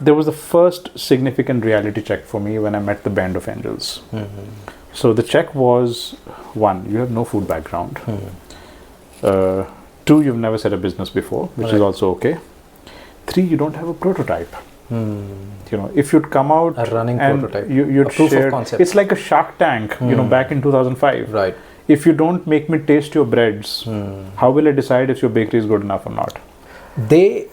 there was the first significant reality check for me when I met the band of angels. So the check was, 1, you have no food background. 2, you've never set a business before, which is also okay. 3, you don't have a prototype. You know, if you'd come out a running and prototype, you'd a proof share, of concept. it's like a Shark Tank, you know, back in 2005. Right. If you don't make me taste your breads, how will I decide if your bakery is good enough or not? They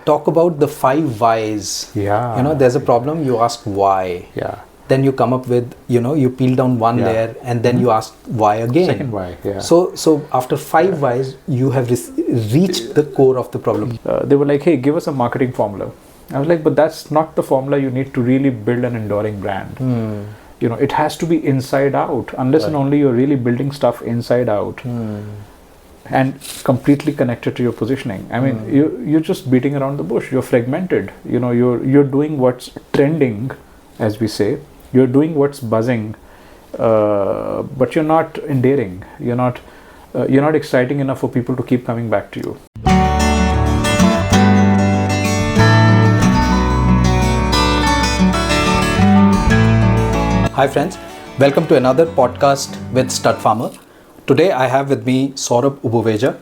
talk about the 5 whys. Yeah. You know, there's a problem, you ask why. Yeah. Then you come up with, you know, you peel down one layer and then you ask why again. Second why, yeah. So after 5 whys, you have reached the core of the problem. They were like, hey, give us a marketing formula. I was like, but that's not the formula you need to really build an enduring brand. You know, it has to be inside out, unless and only you're really building stuff inside out and completely connected to your positioning. I mean, you're just beating around the bush. You're fragmented. You know, you're doing what's trending, as we say. You're doing what's buzzing, but you're not endearing. You're not exciting enough for people to keep coming back to you. Hi friends, welcome to another podcast with Stud Farmer. Today I have with me Saurabh Uboweja.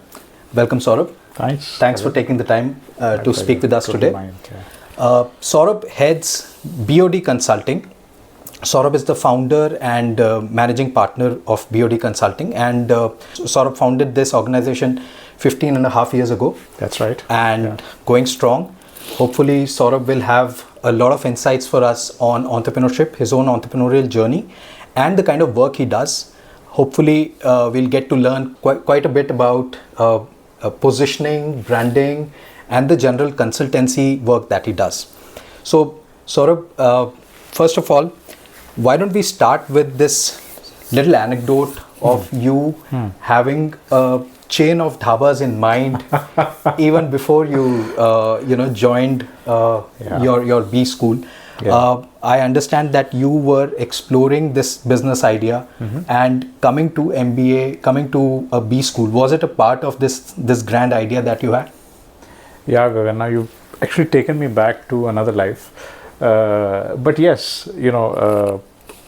Welcome Saurabh. Thanks for taking the time to speak with us today. Saurabh heads BOD Consulting. Saurabh is the founder and managing partner of BOD Consulting, and Saurabh founded this organization 15 and a half years ago. That's right. And going strong. Hopefully Saurabh will have a lot of insights for us on entrepreneurship, his own entrepreneurial journey, and the kind of work he does. Hopefully we'll get to learn quite a bit about positioning, branding, and the general consultancy work that he does. So Saurabh, first of all, why don't we start with this little anecdote of you having a chain of dhabas in mind even before you joined your B school. I understand that you were exploring this business idea and coming to MBA, coming to a B school. Was it a part of this grand idea that you had? Yeah, Gagan, now you've actually taken me back to another life. But yes,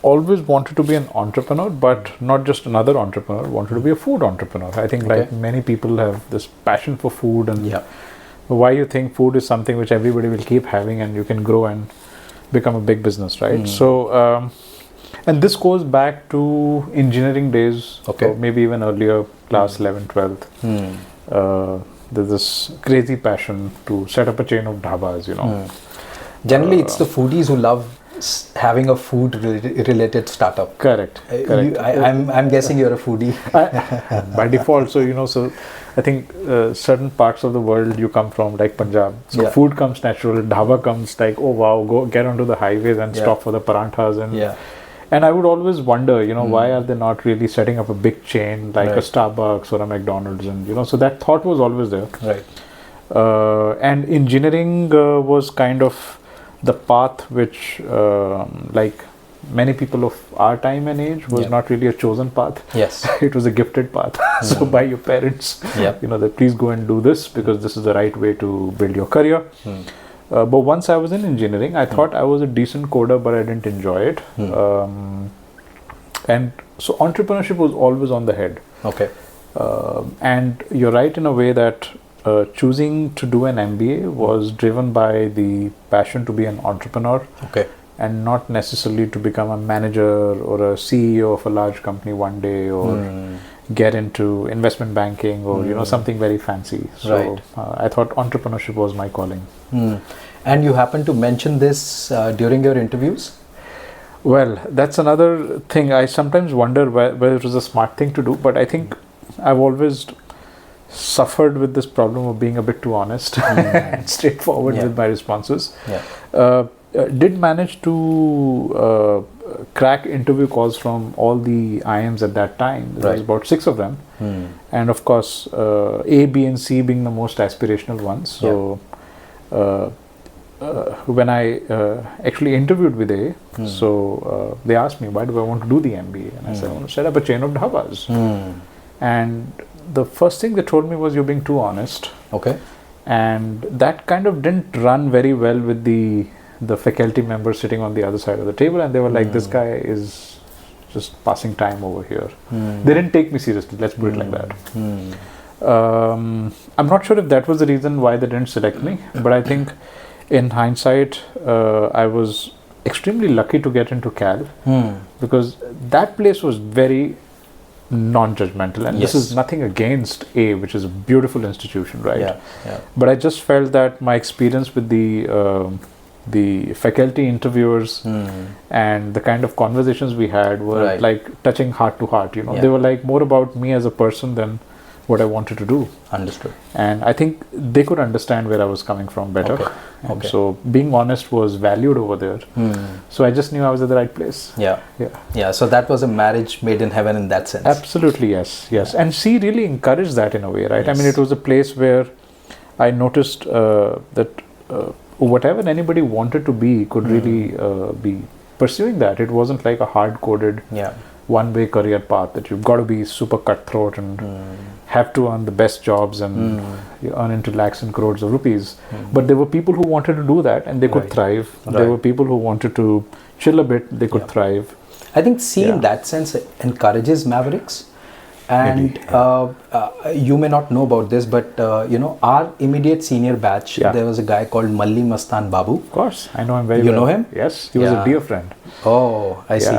always wanted to be an entrepreneur, but not just another entrepreneur, wanted to be a food entrepreneur. I think like many people have this passion for food, and why you think food is something which everybody will keep having and you can grow and become a big business, right? So, and this goes back to engineering days, or maybe even earlier, class 11, 12th. There's this crazy passion to set up a chain of dhabas, Generally, it's the foodies who love having a food related startup. Correct. I'm guessing you're a foodie. By default, so I think certain parts of the world you come from, like Punjab, so food comes natural, dhaba comes like, oh wow, go get onto the highways and stop for the paranthas, and I would always wonder, why are they not really setting up a big chain like a Starbucks or a McDonald's, and so that thought was always there. Right. And engineering was kind of the path which, like many people of our time and age, was not really a chosen path. Yes. It was a gifted path. So by your parents, that please go and do this because this is the right way to build your career. But once I was in engineering, I thought I was a decent coder, but I didn't enjoy it. And so entrepreneurship was always on the head. Okay. And you're right in a way that choosing to do an MBA was driven by the passion to be an entrepreneur, and not necessarily to become a manager or a CEO of a large company one day, or get into investment banking or something very fancy. So I thought entrepreneurship was my calling. And you happen to mention this during your interviews? Well, that's another thing. I sometimes wonder whether it was a smart thing to do, but I think I've always suffered with this problem of being a bit too honest and straightforward with my responses. Did manage to crack interview calls from all the IIMs at that time. There was about 6 of them, and of course A, B and C being the most aspirational ones. So when I actually interviewed with A, so they asked me, why do I want to do the MBA? And I said, I want to set up a chain of dhabas. And the first thing they told me was, you're being too honest. Okay. And that kind of didn't run very well with the the faculty members sitting on the other side of the table, and they were like, "This guy is just passing time over here." They didn't take me seriously. Let's put it like that. I'm not sure if that was the reason why they didn't select me, but I think in hindsight, I was extremely lucky to get into Cal because that place was very non-judgmental, and this is nothing against A, which is a beautiful institution, right? But I just felt that my experience with the faculty interviewers and the kind of conversations we had were like touching heart to heart. They were like more about me as a person than what I wanted to do. Understood. And I think they could understand where I was coming from better. Okay. So being honest was valued over there. So I just knew I was at the right place. Yeah. So that was a marriage made in heaven in that sense. Absolutely, yes. And she really encouraged that in a way, right? I mean, it was a place where I noticed that whatever anybody wanted to be could really be pursuing that. It wasn't like a hard-coded one-way career path that you've got to be super cutthroat and have to earn the best jobs and you earn into lakhs and crores of rupees. But there were people who wanted to do that and they could thrive. There were people who wanted to chill a bit, they could thrive. I think in that sense encourages mavericks. And you may not know about this, but our immediate senior batch, there was a guy called Malli Mastan Babu. Of course, I know him very well. You know him? Yes, he was a dear friend. Oh, I see.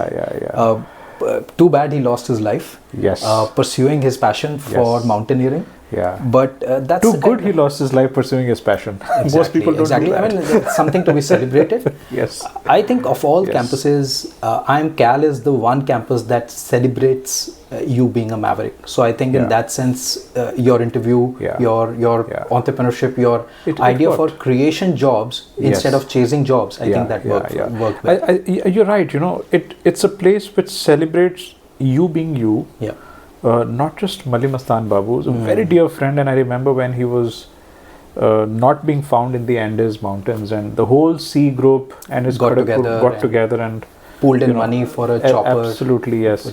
Too bad he lost his life. Yes. Pursuing his passion for mountaineering. Yeah. But that's too good he lost his life pursuing his passion. Most people don't do that. I mean, it's something to be celebrated. Yes. I think of all campuses, IIM Cal is the one campus that celebrates you being a maverick. So I think in that sense, your interview, your entrepreneurship, your idea for creation jobs instead of chasing jobs, I think that worked well. You're right. It's a place which celebrates you being you. Yeah. Not just Malli Mastan Babu, was a very dear friend, and I remember when he was not being found in the Andes mountains, and the whole C group and his got together and pooled in money for a chopper. Absolutely, yes.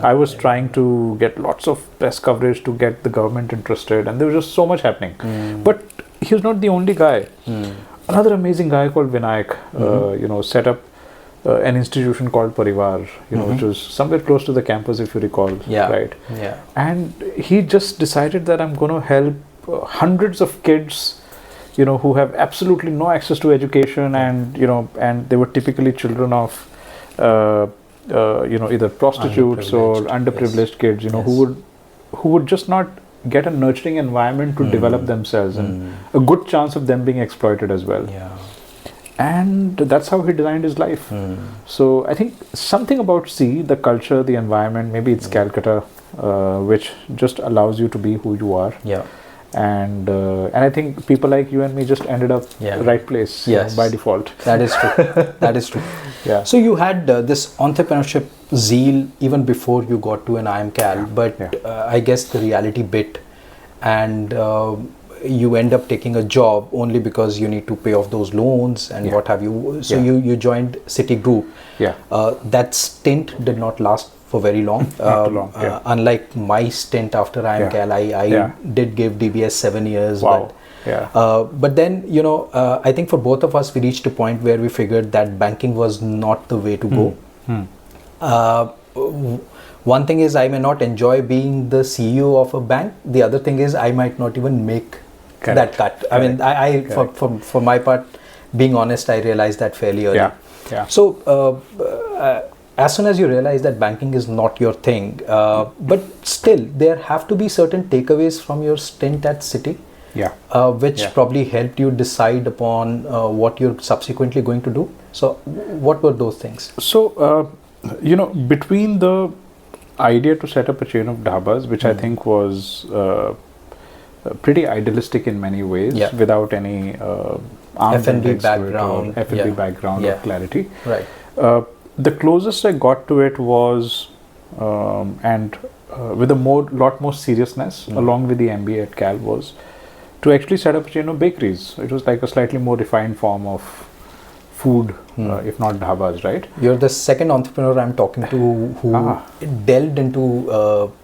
I was trying to get lots of press coverage to get the government interested, and there was just so much happening. But he was not the only guy. Another amazing guy called Vinayak, set up an institution called Parivar, which was somewhere close to the campus, if you recall, right? Yeah. And he just decided that I'm going to help hundreds of kids, who have absolutely no access to education, and and they were typically children of, either prostitutes or underprivileged kids, who would just not get a nurturing environment to develop themselves, and a good chance of them being exploited as well. Yeah. And that's how he designed his life. So I think something about C, the culture, the environment, maybe it's Calcutta, which just allows you to be who you are. Yeah. And I think people like you and me just ended up right place by default. That is true. That is true. Yeah. So you had this entrepreneurship zeal even before you got to an IIM Cal, but I guess the reality bit, and you end up taking a job only because you need to pay off those loans and what have you. So you joined Citigroup. Yeah. That stint did not last for very long. Not too long. Unlike my stint after IIM Cal, I did give DBS 7 years. Wow. But then, I think for both of us, we reached a point where we figured that banking was not the way to go. One thing is I may not enjoy being the CEO of a bank. The other thing is I might not even make that cut. I mean, for my part, being honest, I realized that fairly early. So as soon as you realize that banking is not your thing, but still there have to be certain takeaways from your stint at Citi, which probably helped you decide upon what you're subsequently going to do. So what were those things? So, between the idea to set up a chain of dhabas, which I think was pretty idealistic in many ways, without any F&B background, or clarity. Right. The closest I got to it was, with a lot more seriousness, along with the MBA at Cal, was to actually set up a chain of bakeries. It was like a slightly more refined form of food, if not dhabas, right? You're the second entrepreneur I'm talking to who delved into,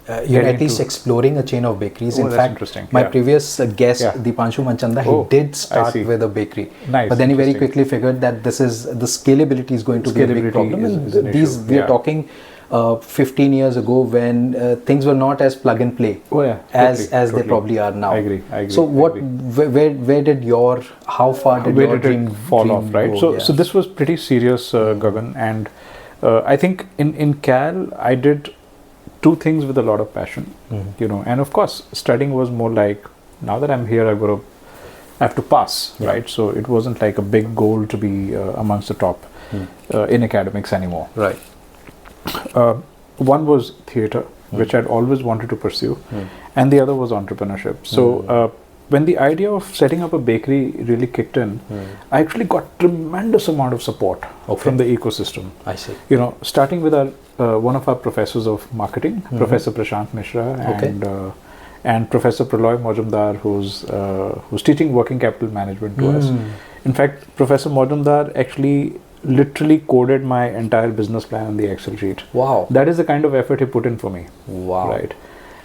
at least exploring a chain of bakeries. In fact, my previous guest, Deepanshu Manchanda, he did start with a bakery. Nice. But then he very quickly figured that the scalability is going to be a big problem. And we are talking 15 years ago when things were not as plug and play as they probably are now. I agree. So where did how far did your dream fall off, right? Go? So this was pretty serious, Gagan, and I think in Cal I did two things with a lot of passion, and of course studying was more like, now that I'm here, I have to pass, right? So it wasn't like a big goal to be amongst the top in academics anymore. Right. One was theatre, which I'd always wanted to pursue, and the other was entrepreneurship. So when the idea of setting up a bakery really kicked in, I actually got tremendous amount of support from the ecosystem. I see. Starting with one of our professors of marketing, Professor Prashant Mishra, and Professor Praloy Majumdar, who's teaching working capital management to us. In fact, Professor Majumdar actually literally coded my entire business plan on the Excel sheet. Wow. That is the kind of effort he put in for me. Wow. Right.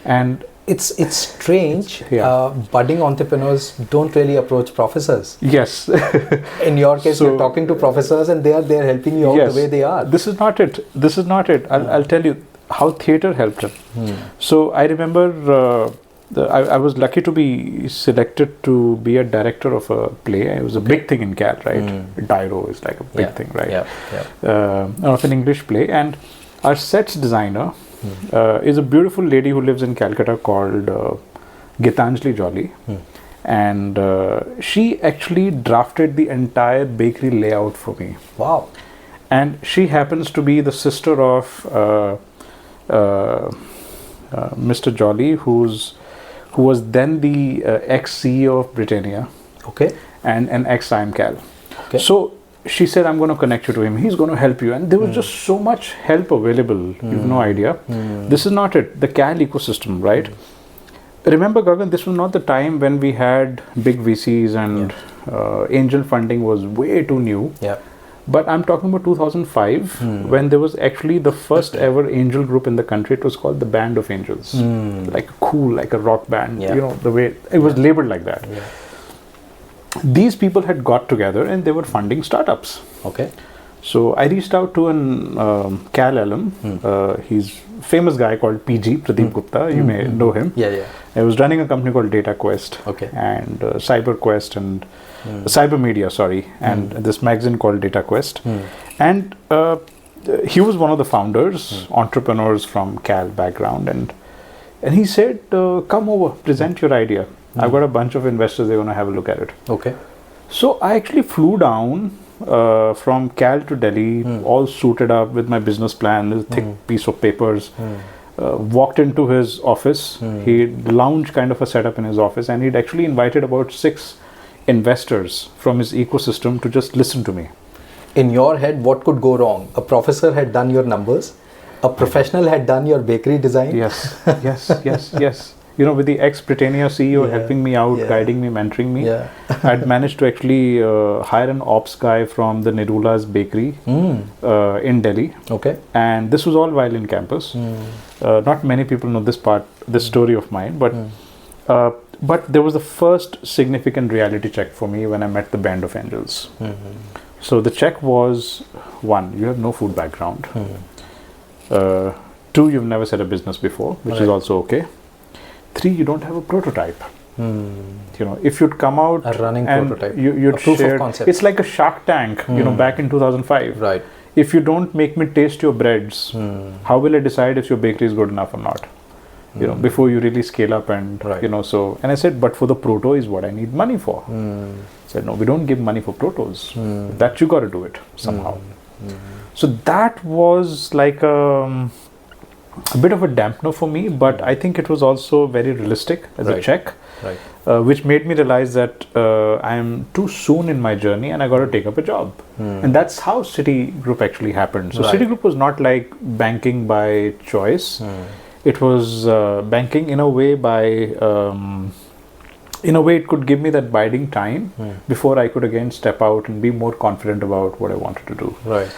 And it's strange. Budding entrepreneurs don't really approach professors. Yes. In your case, you're talking to professors and they are helping you out the way they are. This is not it. I'll tell you how theatre helped him. So I remember I was lucky to be selected to be a director of a play. It was a big thing in Cal, right? Dairo is like a big thing, right? Of an English play. And our sets designer is a beautiful lady who lives in Calcutta called Gitanjali Jolly. And she actually drafted the entire bakery layout for me. Wow. And she happens to be the sister of Mr. Jolly, who was then the ex-CEO of Britannia, and an ex-IIM Cal. So she said, I'm going to connect you to him. He's going to help you. And there was just so much help available. You've no idea. This is not it. The Cal ecosystem, right? Remember, Gagan, this was not the time when we had big VCs and angel funding was way too new. But I'm talking about 2005, when there was actually the first ever angel group in the country. It was called the Band of Angels, like a rock band. The way it was labeled like that. These people had got together and they were funding startups. So I reached out to an Cal alum. He's a famous guy called PG, Pradeep Gupta. You may know him. I was running a company called Data Quest and Cyber Quest and Cyber Media, and this magazine called Data Quest. And he was one of the founders, entrepreneurs from Cal background, and he said, come over, present your idea. I've got a bunch of investors, they're going to have a look at it. So I actually flew down from Cal to Delhi, all suited up with my business plan, this thick piece of papers. Walked into his office. He lounge kind of a setup in his office, and he'd actually invited about 6 investors from his ecosystem to just listen to me. In your head, what could go wrong? A professor had done your numbers, a professional had done your bakery design. Yes. With the ex-Britannia CEO helping me out, guiding me, mentoring me, I'd managed to actually hire an ops guy from the Nirula's bakery in Delhi. And this was all while in campus. Not many people know this story of mine, but there was the first significant reality check for me when I met the Band of Angels. So the check was, 1, you have no food background. 2, you've never set a business before, which is also okay. 3, you don't have a prototype. If you'd come out a running and prototype, you'd a proof shared, of concept. It's like a Shark Tank, back in 2005. Right. If you don't make me taste your breads, how will I decide if your bakery is good enough or not? Before you really scale up and so. And I said, but for the proto is what I need money for. I said, no, we don't give money for protos. That you got to do it somehow. So that was like a bit of a dampener for me, but I think it was also very realistic as a check, which made me realize that I am too soon in my journey and I got to take up a job. And that's how Citigroup actually happened. So Citigroup was not like banking by choice. It was banking in a way by in a way, it could give me that biding time before I could again step out and be more confident about what I wanted to do. Right.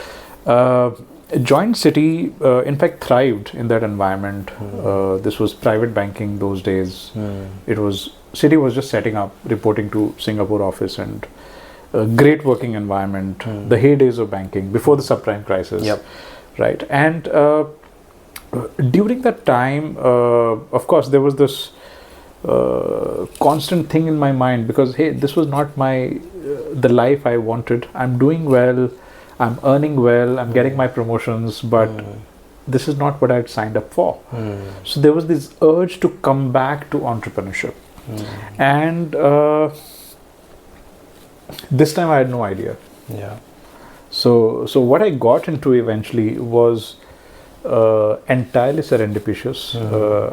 Joint City, in fact, thrived in that environment. This was private banking those days. It was City was just setting up, reporting to Singapore office, and a great working environment. The heydays of banking before the subprime crisis. Yep. Right. And during that time, of course, there was this constant thing in my mind, because hey, this was not the life I wanted. I'm doing well, I'm earning well, I'm getting my promotions, but this is not what I'd signed up for. So there was this urge to come back to entrepreneurship. And this time I had no idea. Yeah. So what I got into eventually was entirely serendipitous.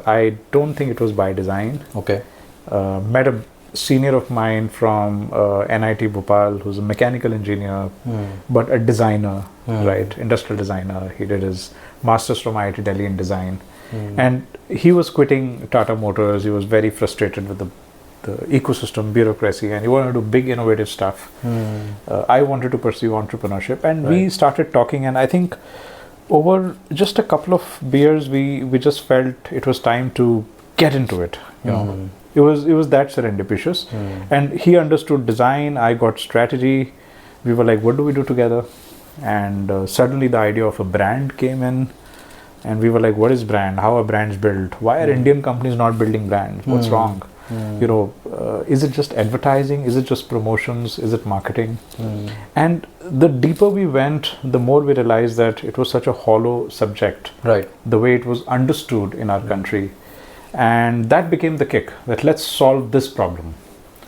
I don't think it was by design. Okay. Met a senior of mine from NIT Bhopal, who's a mechanical engineer, but a designer, right? Industrial designer. He did his master's from IIT Delhi in design. And he was quitting Tata Motors. He was very frustrated with the ecosystem, bureaucracy, and he wanted to do big innovative stuff. I wanted to pursue entrepreneurship, and we started talking, and I think over just a couple of beers, we just felt it was time to get into it. You know, it was that serendipitous, and he understood design. I got strategy. We were like, what do we do together? And suddenly the idea of a brand came in, and we were like, what is brand? How are brands built? Why are Indian companies not building brands? What's wrong? You know, is it just advertising? Is it just promotions? Is it marketing? And the deeper we went, the more we realized that it was such a hollow subject. Right. The way it was understood in our country. And that became the kick, that let's solve this problem.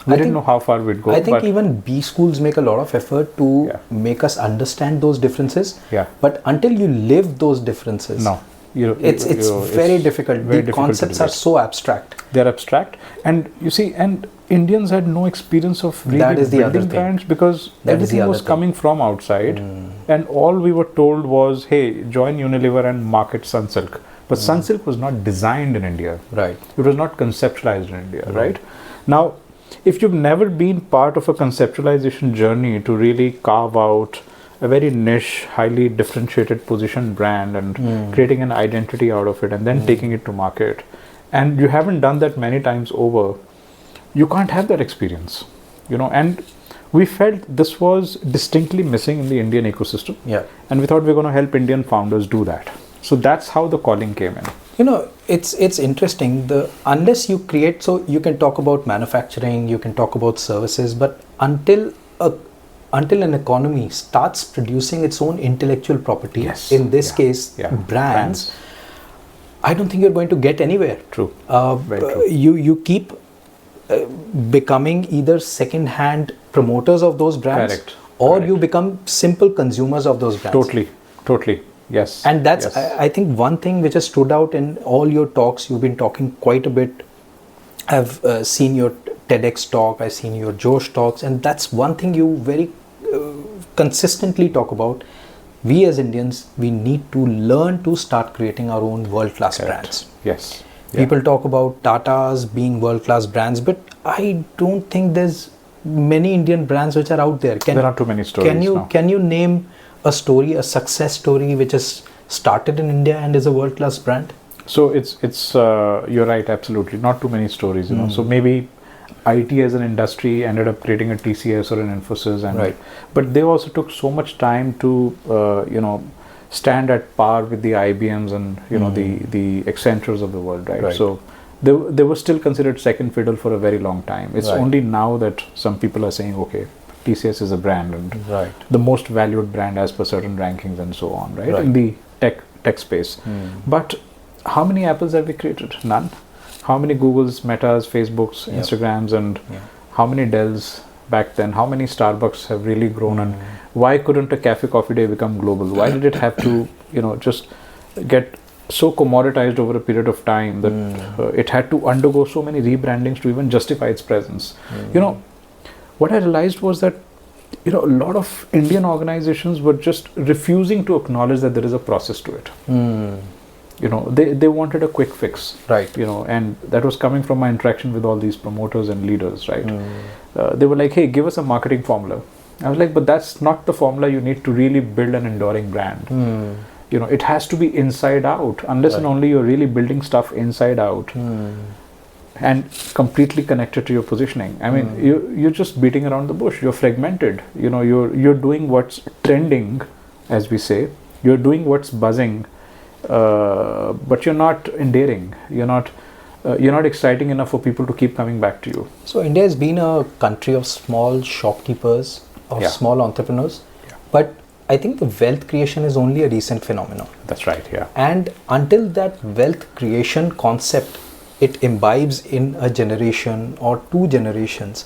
I didn't know how far we'd go. I think even B schools make a lot of effort to make us understand those differences. Yeah. But until you live those differences, no. It's very difficult. Very the difficult concepts are so abstract. They're abstract, and you see, and Indians had no experience of really That is the other building thing. brands, because That is the everything other was thing. coming from outside, and all we were told was, hey, join Unilever and market Sunsilk. But Sunsilk was not designed in India. Right. It was not conceptualized in India, right? Now, if you've never been part of a conceptualization journey to really carve out a very niche, highly differentiated position brand and creating an identity out of it and then taking it to market, and you haven't done that many times over, you can't have that experience, you know. And we felt this was distinctly missing in the Indian ecosystem. Yeah. And we thought we were going to help Indian founders do that. So that's how the calling came in. You know, it's interesting. Unless you create, so you can talk about manufacturing, you can talk about services, but until an economy starts producing its own intellectual property, in this case, brands, I don't think you're going to get anywhere. True. Very true. You keep becoming either second-hand promoters of those brands, or you become simple consumers of those brands. Totally. Yes. And that's, I think, one thing which has stood out in all your talks. You've been talking quite a bit. I've seen your TEDx talk, I've seen your Josh talks, and that's one thing you very consistently talk about. We as Indians, we need to learn to start creating our own world-class brands. Yes. People talk about Tatas being world-class brands, but I don't think there's many Indian brands which are out there. There are too many stories. Can you name a story, a success story which has started in India and is a world-class brand? So it's you're right, absolutely. Not too many stories, you know. So maybe IT as an industry ended up creating a TCS or an Infosys, and but they also took so much time to stand at par with the IBMs and the Accentures of the world, right? So they were still considered second fiddle for a very long time. It's only now that some people are saying, okay, TCS is a brand and the most valued brand as per certain rankings and so on, right? In the tech space. But how many Apples have we created? None. How many Googles, Metas, Facebooks, Instagrams, and how many Dells back then? How many Starbucks have really grown? And why couldn't a Cafe Coffee Day become global? Why did it have to, just get so commoditized over a period of time that it had to undergo so many rebrandings to even justify its presence? What I realized was that a lot of Indian organizations were just refusing to acknowledge that there is a process to it. they wanted a quick fix. Right. And that was coming from my interaction with all these promoters and leaders, right? They were like, hey, give us a marketing formula. I was like, but that's not the formula. You need to really build an enduring brand. It has to be inside out, unless and only you're really building stuff inside out and completely connected to your positioning. I mean, you're just beating around the bush. You're fragmented. You're doing what's trending, as we say. You're doing what's buzzing, but you're not endearing. You're not exciting enough for people to keep coming back to you. So India has been a country of small shopkeepers, of small entrepreneurs, but I think the wealth creation is only a recent phenomenon. That's right, yeah. And until that wealth creation concept, it imbibes in a generation or two generations,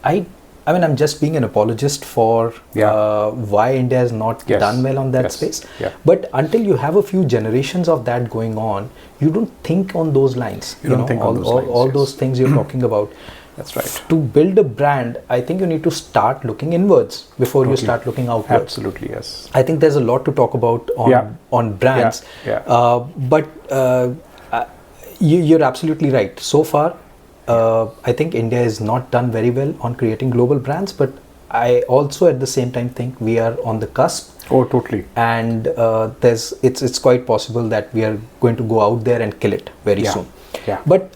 I mean, I'm just being an apologist for why India has not done well on that space. Yeah. But until you have a few generations of that going on, you don't think on those lines. You don't think on those lines, all those things you're talking about. That's right. To build a brand, I think you need to start looking inwards before you start looking outwards. Absolutely, yes. I think there's a lot to talk about on brands. But you're absolutely right. So far, I think India has not done very well on creating global brands, but I also at the same time think we are on the cusp. Oh, totally. And it's quite possible that we are going to go out there and kill it very soon. Yeah. But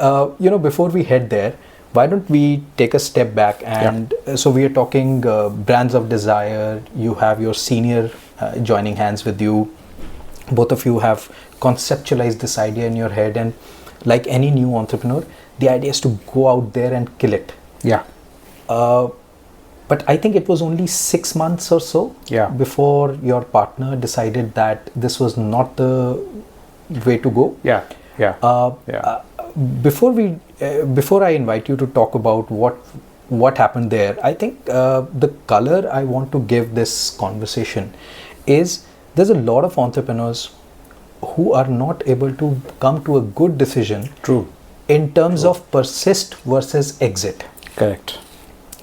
before we head there, why don't we take a step back and so we are talking brands of desire. You have your senior joining hands with you. Both of you have conceptualized this idea in your head, and like any new entrepreneur, the idea is to go out there and kill it. Yeah. But I think it was only 6 months or so before your partner decided that this was not the way to go. Before I invite you to talk about what happened there, I think the color I want to give this conversation is there's a lot of entrepreneurs who are not able to come to a good decision. True. In terms of persist versus exit. Correct.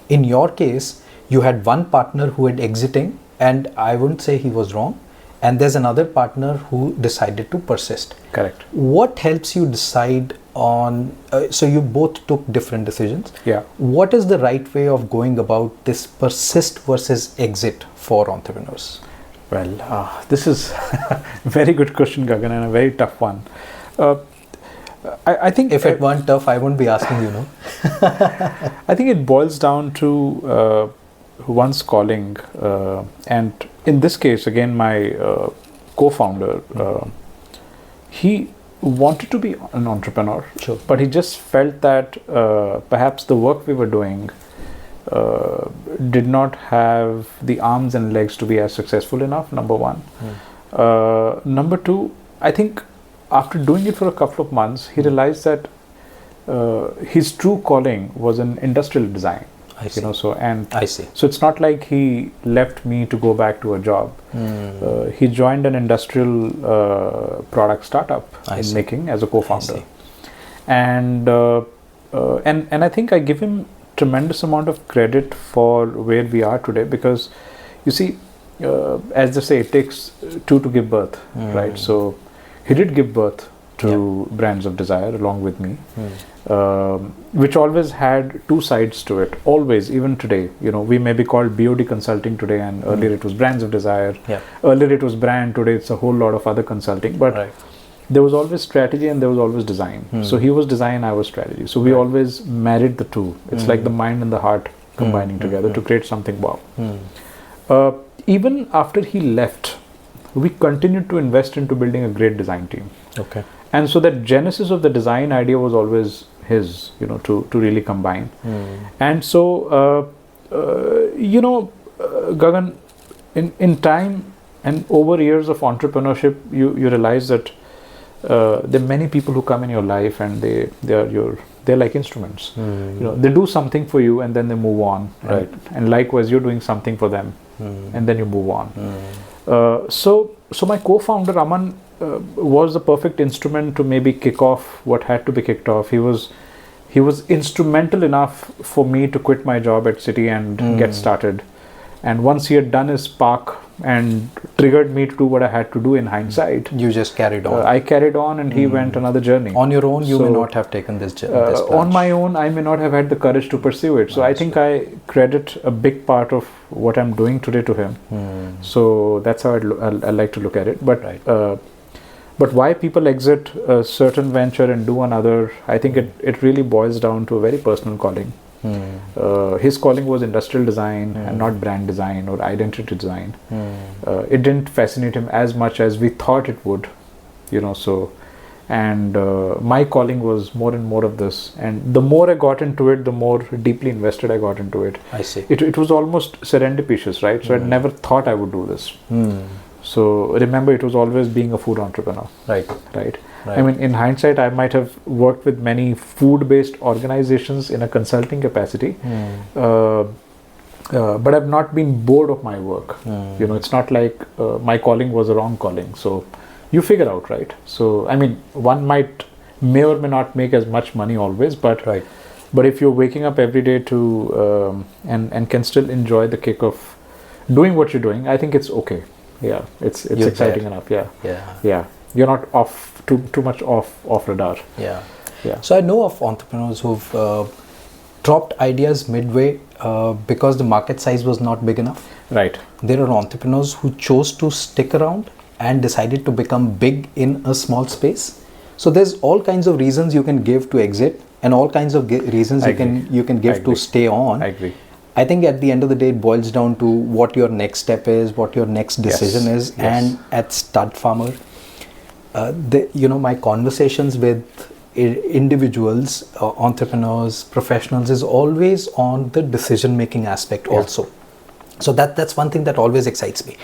In your case, you had one partner who had exiting, and I wouldn't say he was wrong. And there's another partner who decided to persist. Correct. What helps you decide on, so you both took different decisions. Yeah. What is the right way of going about this persist versus exit for entrepreneurs? Well, this is a very good question, Gagan, and a very tough one. I think if it weren't tough, I wouldn't be asking you, no? I think it boils down to one's calling, and in this case, again, my co-founder, he wanted to be an entrepreneur, but he just felt that perhaps the work we were doing did not have the arms and legs to be as successful enough, number one. Number two, I think after doing it for a couple of months, he realized that his true calling was in industrial design. I see. I see. So it's not like he left me to go back to a job. He joined an industrial product startup making as a co-founder, and I think I give him tremendous amount of credit for where we are today, because you see, as they say, it takes two to give birth, right? So he did give birth to Brands of Desire along with me, which always had two sides to it. Always, even today, we may be called BOD Consulting today, and earlier it was Brands of Desire. Earlier it was brand. Today it's a whole lot of other consulting. But there was always strategy and there was always design. So he was design, I was strategy. So we always married the two. It's like the mind and the heart combining together to create something wow. Even after he left, we continued to invest into building a great design team. Okay. And so that genesis of the design idea was always his, to really combine. And so, Gagan, in time and over years of entrepreneurship, you realize that there are many people who come in your life and they're like instruments. They do something for you and then they move on, right? And likewise, you're doing something for them and then you move on. So my co-founder Aman was the perfect instrument to maybe kick off what had to be kicked off. He was instrumental enough for me to quit my job at Citi and get started. And once he had done his Spark and triggered me to do what I had to do in hindsight. You just carried on. I carried on, and he went another journey. On your own, you may not have taken this plunge. On my own, I may not have had the courage to pursue it. So I think I credit a big part of what I'm doing today to him. So that's how I like to look at it. But but why people exit a certain venture and do another, I think it really boils down to a very personal calling. His calling was industrial design and not brand design or identity design. It didn't fascinate him as much as we thought it would, so. And my calling was more and more of this. And the more I got into it, the more deeply invested I got into it. I see. It was almost serendipitous, right? So I'd never thought I would do this. So remember, it was always being a food entrepreneur. Right. I mean, in hindsight, I might have worked with many food-based organizations in a consulting capacity, but I've not been bored of my work. It's not like my calling was a wrong calling. So you figure out, right? So I mean, one may or may not make as much money always, but if you're waking up every day to and can still enjoy the kick of doing what you're doing, I think it's okay. Yeah, it's exciting enough. Yeah. You're not off too much off radar. Yeah. So I know of entrepreneurs who've dropped ideas midway because the market size was not big enough. Right. There are entrepreneurs who chose to stick around and decided to become big in a small space. So there's all kinds of reasons you can give to exit, and all kinds of reasons you can give to stay on. I agree. I think at the end of the day, it boils down to what your next step is, what your next decision is. And at Stud Farmer, my conversations with individuals, entrepreneurs, professionals is always on the decision-making aspect also. So that's one thing that always excites me.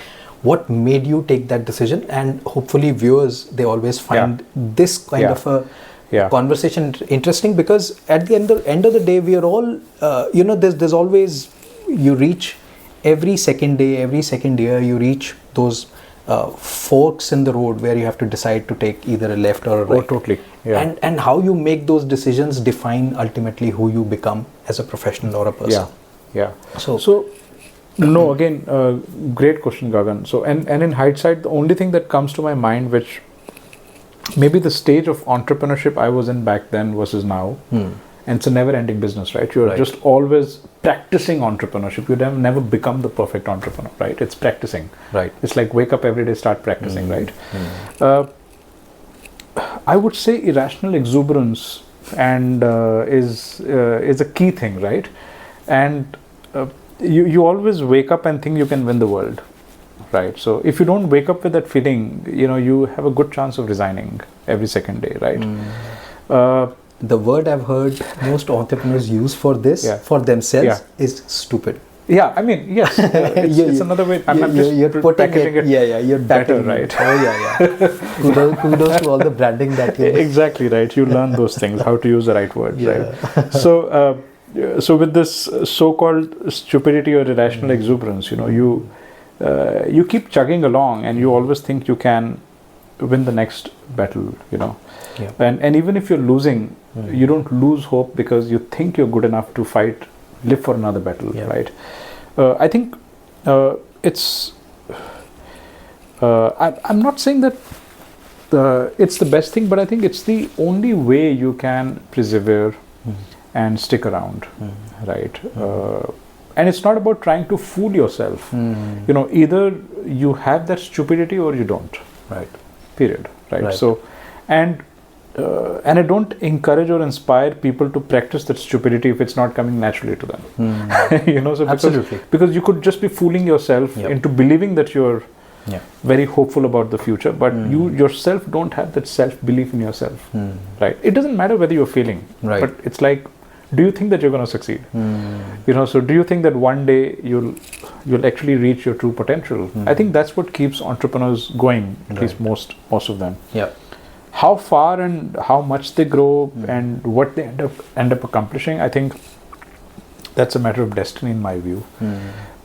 What made you take that decision? And hopefully viewers, they always find this kind of a conversation interesting, because at the end of the day, we are all, there's always, you reach every second year, you reach those forks in the road where you have to decide to take either a left or a right. Oh, totally. Yeah. And how you make those decisions define ultimately who you become as a professional or a person. Yeah. So no, again, great question, Gagan. So, and in hindsight, the only thing that comes to my mind, which maybe the stage of entrepreneurship I was in back then versus now, and it's a never-ending business, right? You're just always practicing entrepreneurship. You never become the perfect entrepreneur, right? It's practicing. Right. It's like wake up every day, start practicing, right? I would say irrational exuberance is a key thing, right? And you always wake up and think you can win the world, right? So if you don't wake up with that feeling, you have a good chance of resigning every second day, right? The word I've heard most entrepreneurs use for this, for themselves, is stupid. Yeah, I mean, yes, it's another way. You're putting it. You're better, right? Oh, kudos to all the branding that you. Exactly right. You learn those things, how to use the right words, right? So with this so-called stupidity or irrational exuberance, you keep chugging along, and you always think you can win the next battle, and even if you're losing, you don't lose hope, because you think you're good enough to live for another battle, right? I think it's I'm not saying that it's the best thing, but I think it's the only way you can persevere and stick around, right? And it's not about trying to fool yourself. Either you have that stupidity or you don't, right? Period, right? So, and I don't encourage or inspire people to practice that stupidity if it's not coming naturally to them. So absolutely, because you could just be fooling yourself into believing that you're very hopeful about the future, but you yourself don't have that self-belief in yourself, right? It doesn't matter whether you're failing, but it's like, do you think that you're going to succeed? So do you think that one day you'll actually reach your true potential? I think that's what keeps entrepreneurs going, at least most of them. How far and how much they grow and what they end up accomplishing, I think that's a matter of destiny in my view.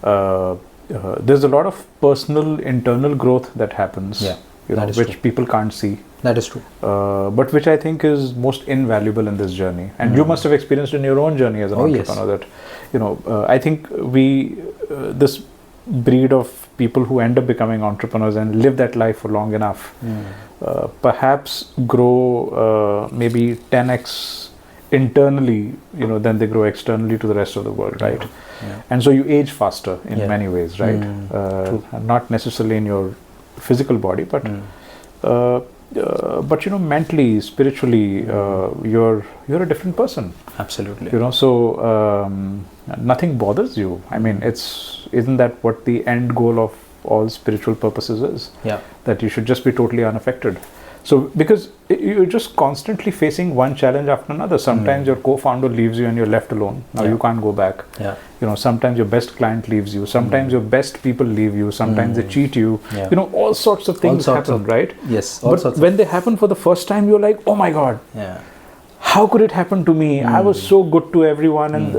There's a lot of personal internal growth that happens, which people can't see. That is true. But which I think is most invaluable in this journey. And you must have experienced in your own journey as an entrepreneur that, I think this breed of people who end up becoming entrepreneurs and live that life for long enough, perhaps grow maybe 10x internally, than they grow externally to the rest of the world, right? Yeah. And so you age faster in many ways, right? Not necessarily in your physical body, but mentally, spiritually, you're a different person. Absolutely. So nothing bothers you. I mean, isn't that what the end goal of all spiritual purposes is? Yeah. That you should just be totally unaffected. So because you're just constantly facing one challenge after another. Sometimes your co-founder leaves you and you're left alone. Now you can't go back. Yeah. Sometimes your best client leaves you. Sometimes your best people leave you. Sometimes they cheat you. Yeah. All sorts of things happen, right? Yes. But when they happen for the first time, you're like, oh my God. Yeah. How could it happen to me? I was so good to everyone, and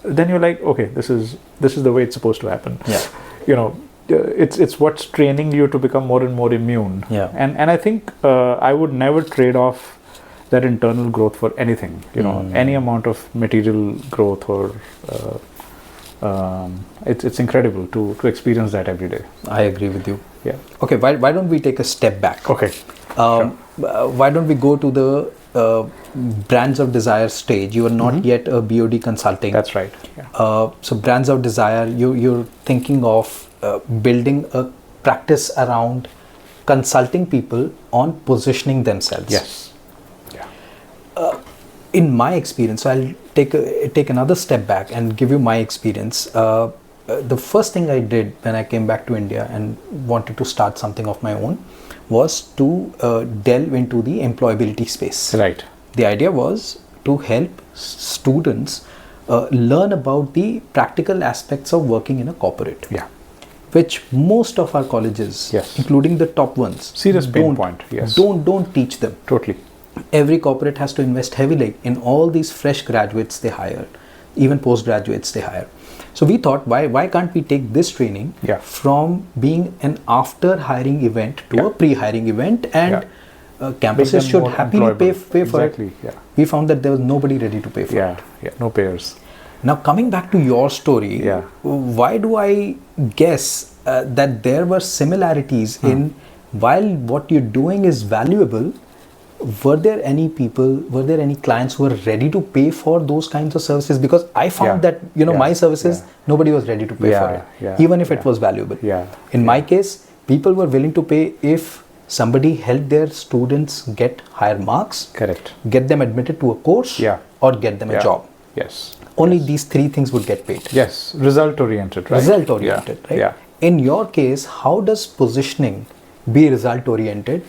then you're like, okay, this is the way it's supposed to happen. Yeah. It's what's training you to become more and more immune. Yeah. And I think I would never trade off that internal growth for anything. Any amount of material growth or it's incredible to experience that every day. I agree with you. Yeah. Okay. Why don't we take a step back? Okay. Sure. Why don't we go to the brands of desire stage? You are not yet a BOD Consulting. That's right. Yeah. So brands of desire, you're thinking of building a practice around consulting people on positioning themselves. Yes. Yeah. In my experience, so I'll take another step back and give you my experience. The first thing I did when I came back to India and wanted to start something of my own was to delve into the employability space. Right. The idea was to help students learn about the practical aspects of working in a corporate. Yeah. Which most of our colleges, including the top ones, serious pain point. Yes. Don't teach them. Totally. Every corporate has to invest heavily in all these fresh graduates they hire, even postgraduates they hire. So we thought, why can't we take this training from being an after hiring event to a pre-hiring event, and campuses should happily pay for it. Yeah. We found that there was nobody ready to pay for it. Yeah, no payers. Now coming back to your story, why do I guess that there were similarities in, while what you're doing is valuable, were there any clients who were ready to pay for those kinds of services? Because I found that, my services, nobody was ready to pay for it, even if it was valuable. In my case, people were willing to pay if somebody helped their students get higher marks, get them admitted to a course, or get them a job. Yes. Only these three things would get paid. Yes, result oriented, right? Result oriented, right? Yeah. In your case, how does positioning be result oriented,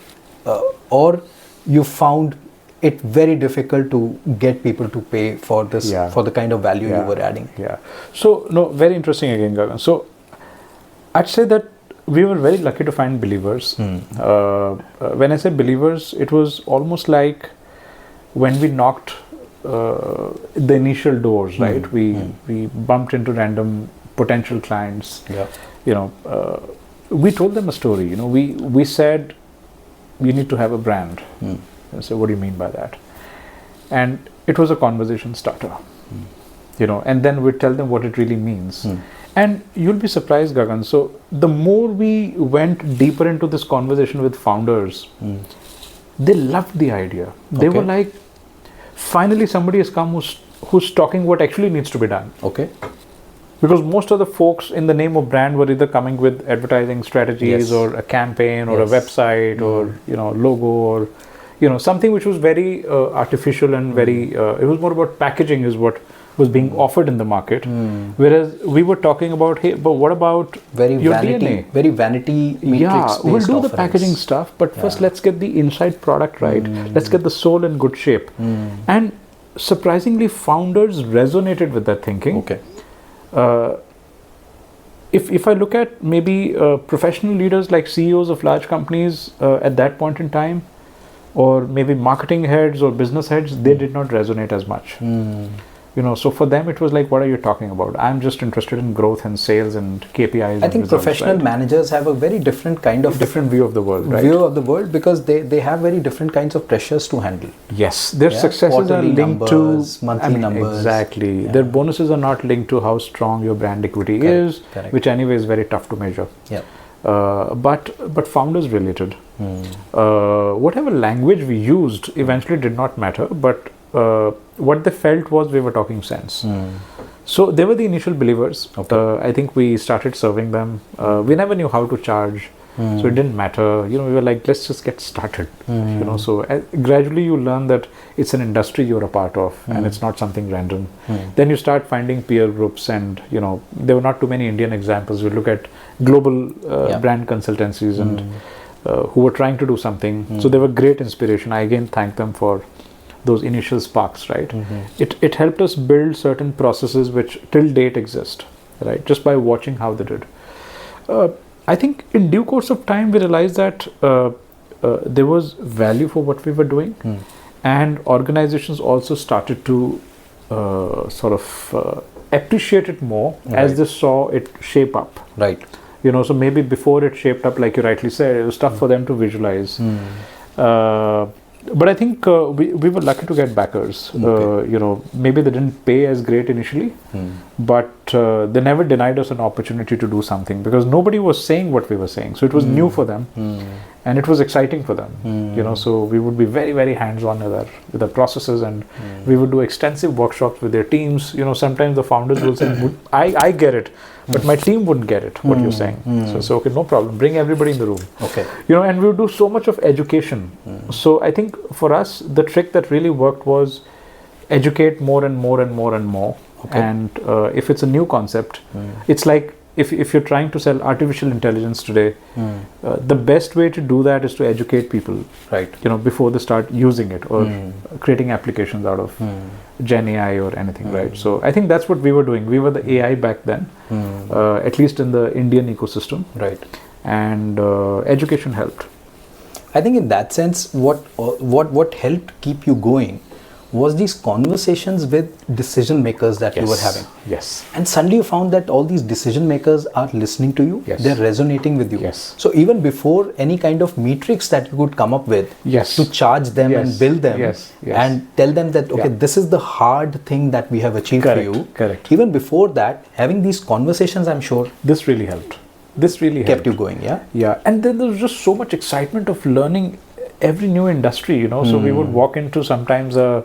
or you found it very difficult to get people to pay for this, for the kind of value you were adding? Yeah. So, no, very interesting again, Gagan. So, I'd say that we were very lucky to find believers. When I say believers, it was almost like when we knocked the initial doors, right? We bumped into random potential clients. We told them a story. We said, you need to have a brand. And so, what do you mean by that? And it was a conversation starter. And then we tell them what it really means. And you'll be surprised, Gagan. So the more we went deeper into this conversation with founders, they loved the idea. They were like, finally somebody has come who's talking what actually needs to be done. Because most of the folks in the name of brand were either coming with advertising strategies or a campaign or a website or logo or something which was very artificial and very it was more about packaging is what was being offered in the market, whereas we were talking about, hey, but what about your DNA? Very vanity matrix. We'll do the packaging stuff, but first let's get the inside product right. Let's get the soul in good shape. And surprisingly, founders resonated with that thinking. If I look at maybe professional leaders like CEOs of large companies at that point in time, or maybe marketing heads or business heads, they did not resonate as much. So for them it was like, what are you talking about? I'm just interested in growth and sales and KPIs. I think professional managers have a very different kind of different view of the world, right? View of the world, because they have very different kinds of pressures to handle. Yes, their successes Quarterly are linked numbers, to monthly numbers. Exactly. Their bonuses are not linked to how strong your brand equity is, which anyway is very tough to measure. Yeah. But founders related. Whatever language we used eventually did not matter, but what they felt was we were talking sense. So they were the initial believers. I think we started serving them. We never knew how to charge, so it didn't matter. We were like, let's just get started. So gradually you learn that it's an industry you're a part of, and it's not something random. Then you start finding peer groups, and there were not too many Indian examples. You look at global brand consultancies and who were trying to do something. So they were great inspiration. I again thank them for those initial sparks, right? It helped us build certain processes which till date exist, right? Just by watching how they did. I think in due course of time we realized that there was value for what we were doing, and organizations also started to appreciate it more as they saw it shape up. Right. So maybe before it shaped up, like you rightly said, it was tough for them to visualize. But I think we were lucky to get backers. Maybe they didn't pay as great initially, but they never denied us an opportunity to do something, because nobody was saying what we were saying. So it was new for them, and it was exciting for them. So we would be very, very hands-on with our processes, and we would do extensive workshops with their teams. Sometimes the founders will say, I get it, but my team wouldn't get it, what you're saying. So okay, no problem, bring everybody in the room. Okay. And we would do so much of education. So I think for us, the trick that really worked was educate more and more and more and more. Okay. And if it's a new concept, it's like if you're trying to sell artificial intelligence today, the best way to do that is to educate people, right? Before they start using it or creating applications out of Gen AI or anything, right? So I think that's what we were doing. We were the AI back then, at least in the Indian ecosystem, right? And education helped. I think in that sense, what helped keep you going was these conversations with decision makers that you were having. Yes. And suddenly you found that all these decision makers are listening to you. Yes. They're resonating with you. Yes. So even before any kind of metrics that you could come up with to charge them and build them and tell them that, okay, this is the hard thing that we have achieved for you. Correct. Even before that, having these conversations, I'm sure this really helped. This really kept you going. Yeah. And then there was just so much excitement of learning every new industry, So we would walk into sometimes a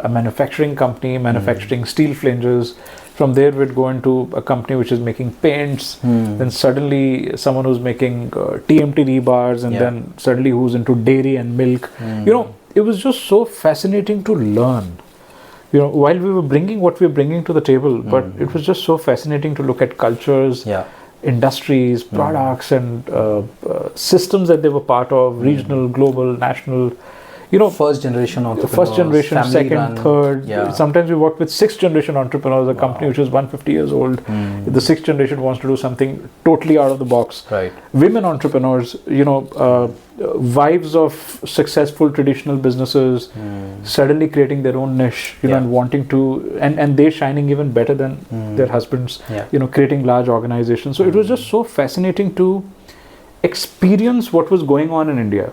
manufacturing company manufacturing steel flanges. From there we'd go into a company which is making paints, then suddenly someone who's making TMT rebars, and then suddenly who's into dairy and milk. It was just so fascinating to learn, while we were bringing what we were bringing to the table, but it was just so fascinating to look at cultures, industries, products, and systems that they were part of, regional, global, national. First generation entrepreneurs, first generation, second, run, third. Sometimes we work with sixth generation entrepreneurs, a company which is 150 years old. The sixth generation wants to do something totally out of the box. Right. Women entrepreneurs, wives of successful traditional businesses, suddenly creating their own niche, and wanting to, and they shining even better than their husbands, creating large organizations. So it was just so fascinating to experience what was going on in India.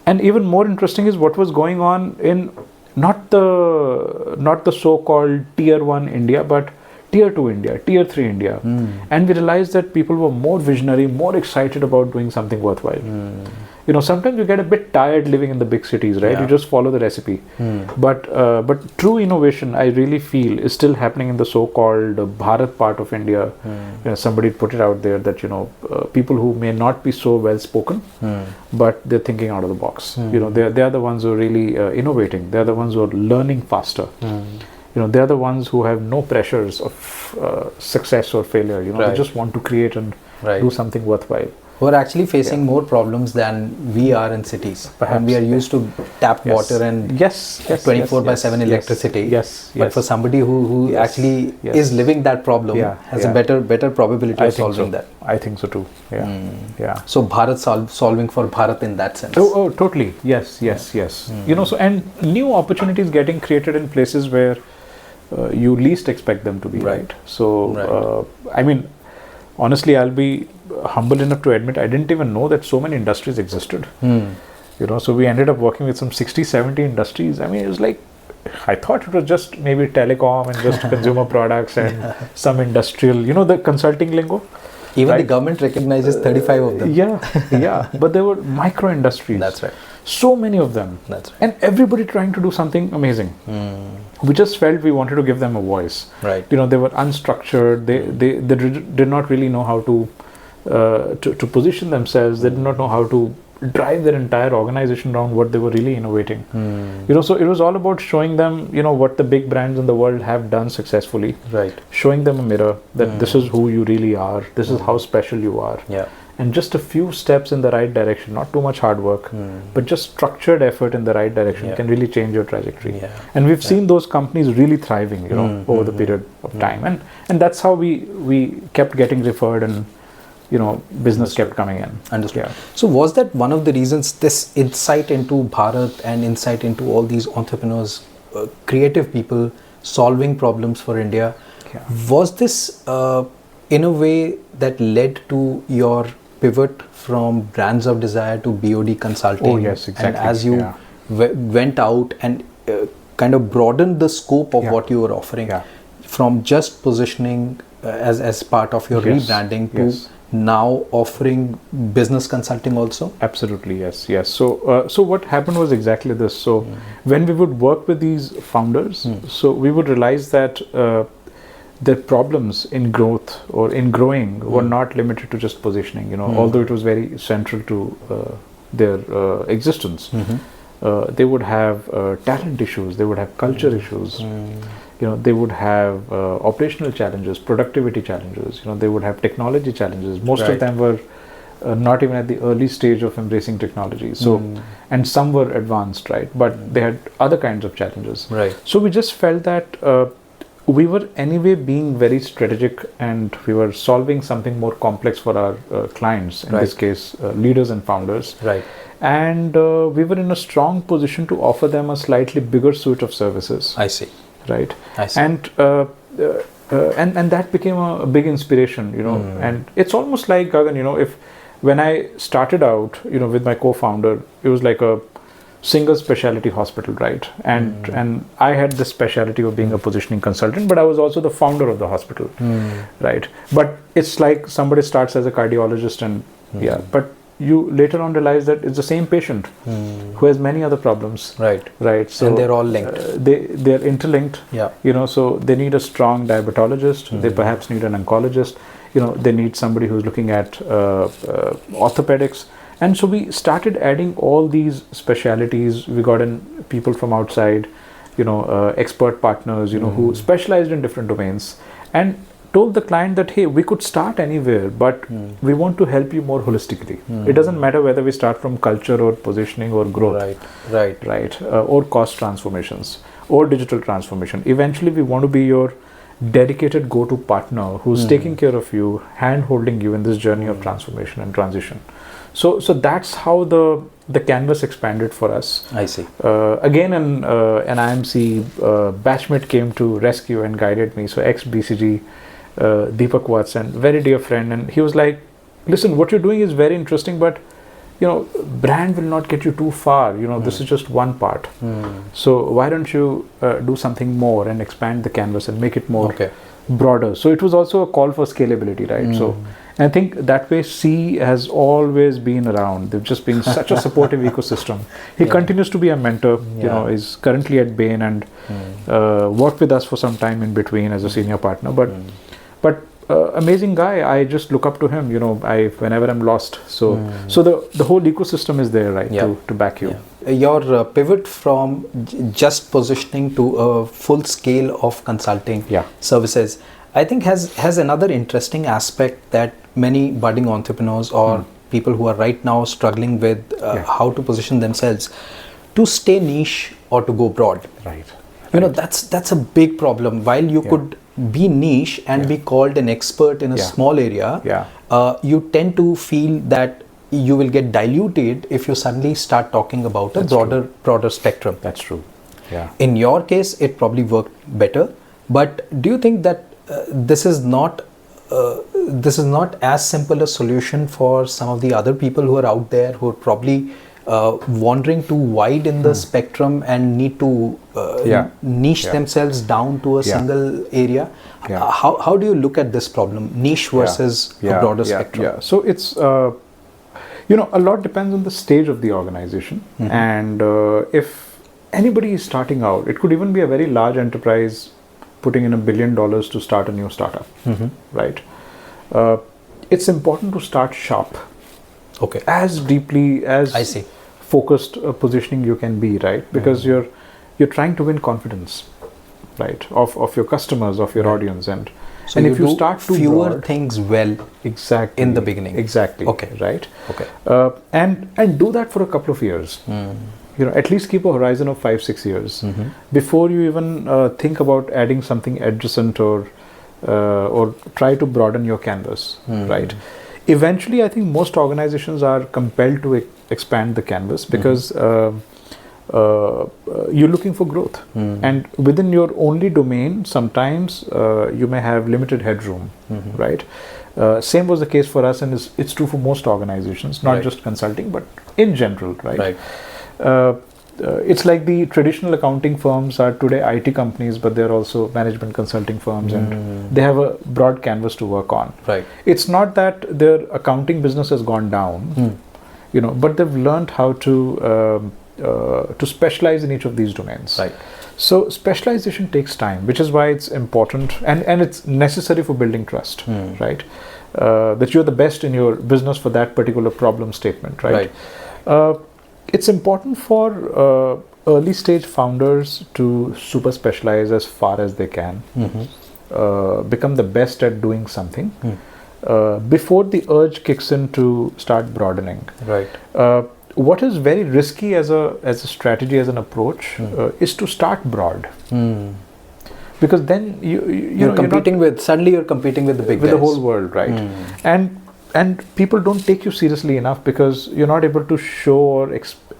And even more interesting is what was going on in not the so-called tier 1 India, but tier 2 India, tier 3 India. And we realized that people were more visionary, more excited about doing something worthwhile. Sometimes you get a bit tired living in the big cities, right? You just follow the recipe. But true innovation, I really feel, is still happening in the so-called Bharat part of India. Somebody put it out there that people who may not be so well spoken, but they're thinking out of the box. They are the ones who are really innovating. They are the ones who are learning faster. They are the ones who have no pressures of success or failure. They just want to create and do something worthwhile. who are actually facing more problems than we are in cities. Perhaps. And we are used to tap Yes. water and Yes, 24/7 electricity. Yes, But for somebody who Yes, actually yes. is living that problem, has a better probability I of think solving so. that. I think so too. Yeah, yeah. So Bharat solving for Bharat in that sense. Oh, totally. Yes. You know, so and new opportunities getting created in places where you least expect them to be. Right. So, I mean, honestly, I'll be humble enough to admit I didn't even know that so many industries existed. You know, so we ended up working with some 60, 70 industries. I mean, it was like, I thought it was just maybe telecom and just consumer products and some industrial, you know, the consulting lingo. Even the government recognizes 35 of them. Yeah. But there were micro industries. That's right. So many of them. That's right. And everybody trying to do something amazing. We just felt we wanted to give them a voice. Right. You know, they were unstructured. They did not really know how to position themselves. They did not know how to drive their entire organization around what they were really innovating. You know, so it was all about showing them, you know, what the big brands in the world have done successfully. Right. Showing them a mirror that this is who you really are. This is how special you are. Yeah. And just a few steps in the right direction, not too much hard work, but just structured effort in the right direction can really change your trajectory. And we've seen those companies really thriving, you know, over the period of time. And that's how we kept getting referred and, you know, business kept coming in. Understood. So was that one of the reasons, this insight into Bharat and insight into all these entrepreneurs, creative people solving problems for India, was this in a way that led to your pivot from Brands of Desire to BOD Consulting? Oh yes, exactly. And as you went out and kind of broadened the scope of what you were offering, from just positioning as part of your rebranding to now offering business consulting also? Absolutely, yes. So what happened was exactly this. So when we would work with these founders, so we would realize that their problems in growth or in growing were not limited to just positioning, you know, although it was very central to their existence. They would have talent issues, they would have culture issues, you know, they would have operational challenges, productivity challenges, you know, they would have technology challenges. Most of them were not even at the early stage of embracing technology. So, and some were advanced, right? But they had other kinds of challenges. Right. So we just felt that we were anyway being very strategic and we were solving something more complex for our clients, in this case, leaders and founders. Right. And we were in a strong position to offer them a slightly bigger suite of services. I see. Right. I see. And that became a big inspiration, you know, and it's almost like, Gagan, you know, when I started out, you know, with my co-founder, it was like a single specialty hospital, right? And I had the specialty of being a positioning consultant, but I was also the founder of the hospital, right? But it's like somebody starts as a cardiologist and but you later on realize that it's the same patient who has many other problems, right? So and they're all linked. They're interlinked, you know. So they need a strong diabetologist. They perhaps need an oncologist. You know, they need somebody who's looking at orthopedics. And so we started adding all these specialities. We got in people from outside, you know, expert partners, you know, who specialized in different domains, and told the client that, hey, we could start anywhere, but we want to help you more holistically. It doesn't matter whether we start from culture or positioning or growth, right, or cost transformations or digital transformation. Eventually, we want to be your dedicated go-to partner who's taking care of you, hand-holding you in this journey of transformation and transition. So that's how the canvas expanded for us. I see. Again, an IMC batchmate came to rescue and guided me. So ex-BCG, Deepak Watts, and very dear friend. And he was like, listen, what you're doing is very interesting, but, you know, brand will not get you too far. You know, this is just one part. So why don't you do something more and expand the canvas and make it more broader? So it was also a call for scalability, right? So I think that way C has always been around. They've just been such a supportive ecosystem. He continues to be a mentor, you know, is currently at Bain and worked with us for some time in between as a senior partner. But amazing guy. I just look up to him, you know, whenever I'm lost. So the whole ecosystem is there, right, to back you. Your pivot from just positioning to a full scale of consulting services, I think has another interesting aspect that many budding entrepreneurs or people who are right now struggling with how to position themselves to stay niche or to go broad. Right. You know, that's a big problem. While you could be niche and be called an expert in a small area, you tend to feel that you will get diluted if you suddenly start talking about a broader spectrum. That's true. Yeah. In your case, it probably worked better. But do you think that this is not as simple a solution for some of the other people who are out there who are probably wandering too wide in the spectrum and need to niche themselves down to a single area? How do you look at this problem, niche versus a broader spectrum? Yeah. So it's you know, a lot depends on the stage of the organization, and if anybody is starting out, it could even be a very large enterprise putting in $1 billion to start a new startup, right? It's important to start sharp. Okay. As deeply as I see. Focused positioning you can be, right? Because you're trying to win confidence, right, of your customers, of your audience, and if you start to fewer broad, things well exactly in the beginning. Exactly. Okay. Right. Okay. And do that for a couple of years. You know, at least keep a horizon of 5-6 years before you even think about adding something adjacent or try to broaden your canvas, right? Eventually, I think most organizations are compelled to expand the canvas because you're looking for growth, and within your only domain, sometimes you may have limited headroom, right? Same was the case for us, and it's true for most organizations, not just consulting, but in general, right? It's like the traditional accounting firms are today IT companies, but they're also management consulting firms, and they have a broad canvas to work on. Right. It's not that their accounting business has gone down, you know, but they've learned how to specialize in each of these domains. Right. So specialization takes time, which is why it's important and it's necessary for building trust, right? That you're the best in your business for that particular problem statement, right? It's important for early stage founders to super specialize as far as they can, become the best at doing something before the urge kicks in to start broadening. Right. What is very risky as a strategy, as an approach, is to start broad, because then you're competing you're competing with the big guys. The whole world, right? And people don't take you seriously enough because you're not able to show or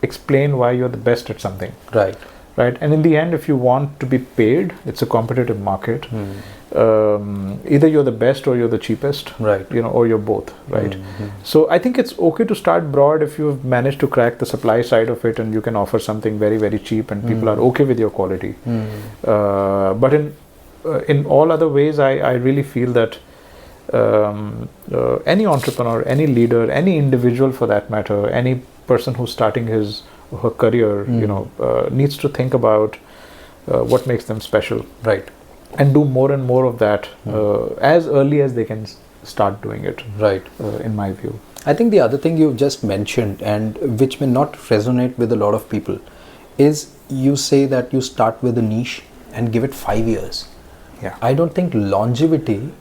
explain why you're the best at something. Right. Right. And in the end, if you want to be paid, it's a competitive market. Either you're the best or you're the cheapest. Right. You know, or you're both. Right. So I think it's okay to start broad if you've managed to crack the supply side of it and you can offer something very, very cheap and people are okay with your quality. But in all other ways, I really feel that any entrepreneur, any leader, any individual for that matter, any person who's starting his or her career, you know, needs to think about what makes them special, right, and do more and more of that as early as they can start doing it, right. In my view. I think the other thing you just mentioned, and which may not resonate with a lot of people, is you say that you start with a niche and give it 5 years. Yeah. I don't think longevity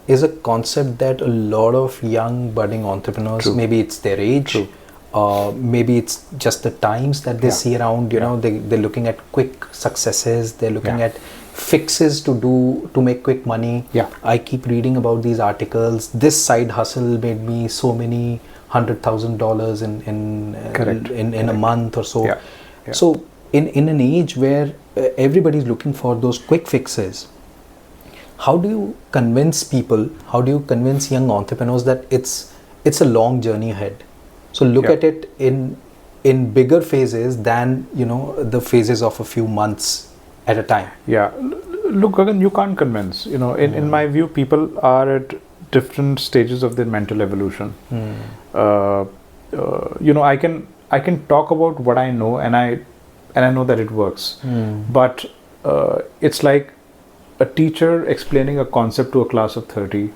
is a concept that a lot of young budding entrepreneurs, maybe it's their age, maybe it's just the times that they see around, you know, they're looking at quick successes, they're looking at fixes to make quick money. I keep reading about these articles. This side hustle made me so many $100,000 in a month or so. So in an age where everybody's looking for those quick fixes, how do you convince people, how do you convince young entrepreneurs that it's a long journey ahead? So look at it in bigger phases than, you know, the phases of a few months at a time. Look, Gagan, you can't convince. You know, in my view, people are at different stages of their mental evolution. You know, I can talk about what I know, and I know that it works. But it's like a teacher explaining a concept to a class of 30.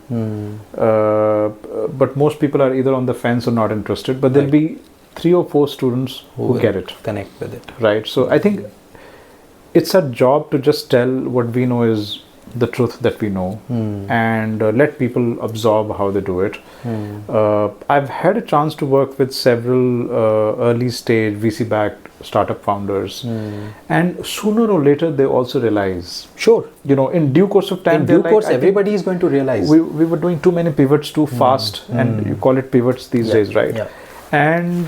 But most people are either on the fence or not interested. But there'll be 3 or 4 students who get it, connect with it. Right. So I think it's our job to just tell what we know is the truth that we know and let people absorb how they do it. I've had a chance to work with several early stage VC-backed startup founders, and sooner or later they also realize. Sure. In due course of time, in due course, everybody is going to realize. We were doing too many pivots too fast, and you call it pivots these days, right? Yeah. And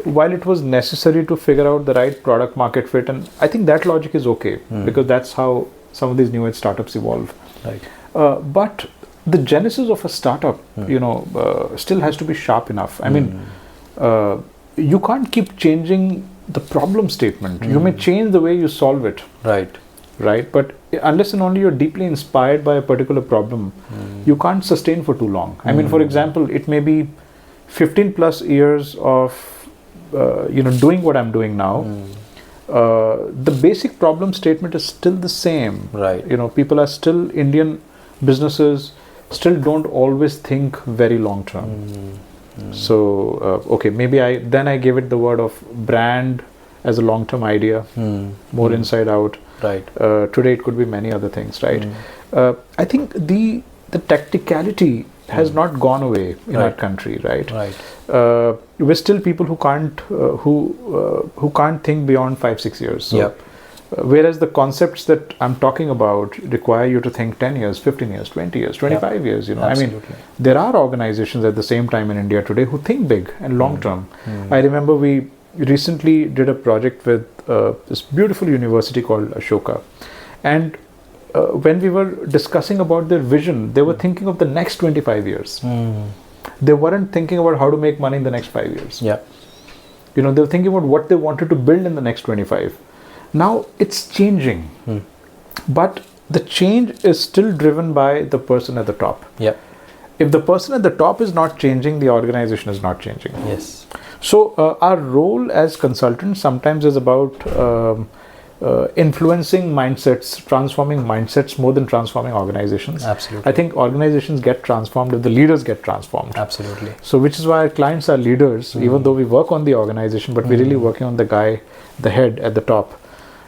while it was necessary to figure out the right product market fit, and I think that logic is okay because that's how some of these new age startups evolve. Right. But the genesis of a startup, still has to be sharp enough. I mean, you can't keep changing the problem statement. You may change the way you solve it. Right. But unless and only you're deeply inspired by a particular problem, you can't sustain for too long. I mean, for example, it may be 15 plus years of, doing what I'm doing now. The basic problem statement is still the same. Right. People are still, Indian businesses still don't always think very long term. So, maybe I gave it the word of brand as a long term idea, more inside out. Right. Today it could be many other things, right? I think the tacticality has not gone away in our country, right? We're still people who can't think beyond 5-6 years. So, whereas the concepts that I'm talking about require you to think 10 years, 15 years, 20 years, 25 years. I mean, there are organizations at the same time in India today who think big and long term. I remember we recently did a project with this beautiful university called Ashoka, and when we were discussing about their vision, they were thinking of the next 25 years. They weren't thinking about how to make money in the next 5 years. They were thinking about what they wanted to build in the next 25. Now it's changing, but the change is still driven by the person at the top. If the person at the top is not changing, the organization is not changing. So our role as consultants sometimes is about influencing mindsets, transforming mindsets more than transforming organizations. Absolutely. I think organizations get transformed if the leaders get transformed. Absolutely. So which is why our clients are leaders, even though we work on the organization, but we're really working on the guy, the head at the top.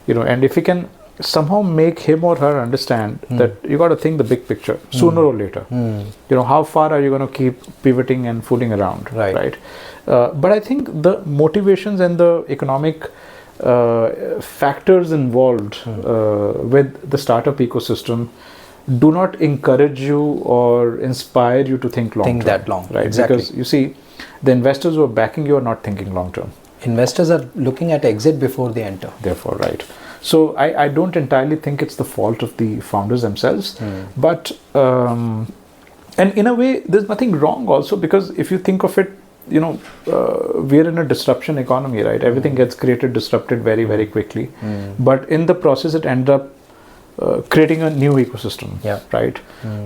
And if we can somehow make him or her understand that you got to think the big picture sooner or later. How far are you going to keep pivoting and fooling around, right? But I think the motivations and the economic factors involved with the startup ecosystem do not encourage you or inspire you to think long term. Think that long, right? Exactly. Because you see, the investors who are backing you are not thinking long term. Investors are looking at exit before they enter. Therefore, right. So I don't entirely think it's the fault of the founders themselves, but and in a way, there's nothing wrong also, because if you think of it, we're in a disruption economy, right? Everything gets created, disrupted very, very quickly. But in the process, it ends up creating a new ecosystem, right?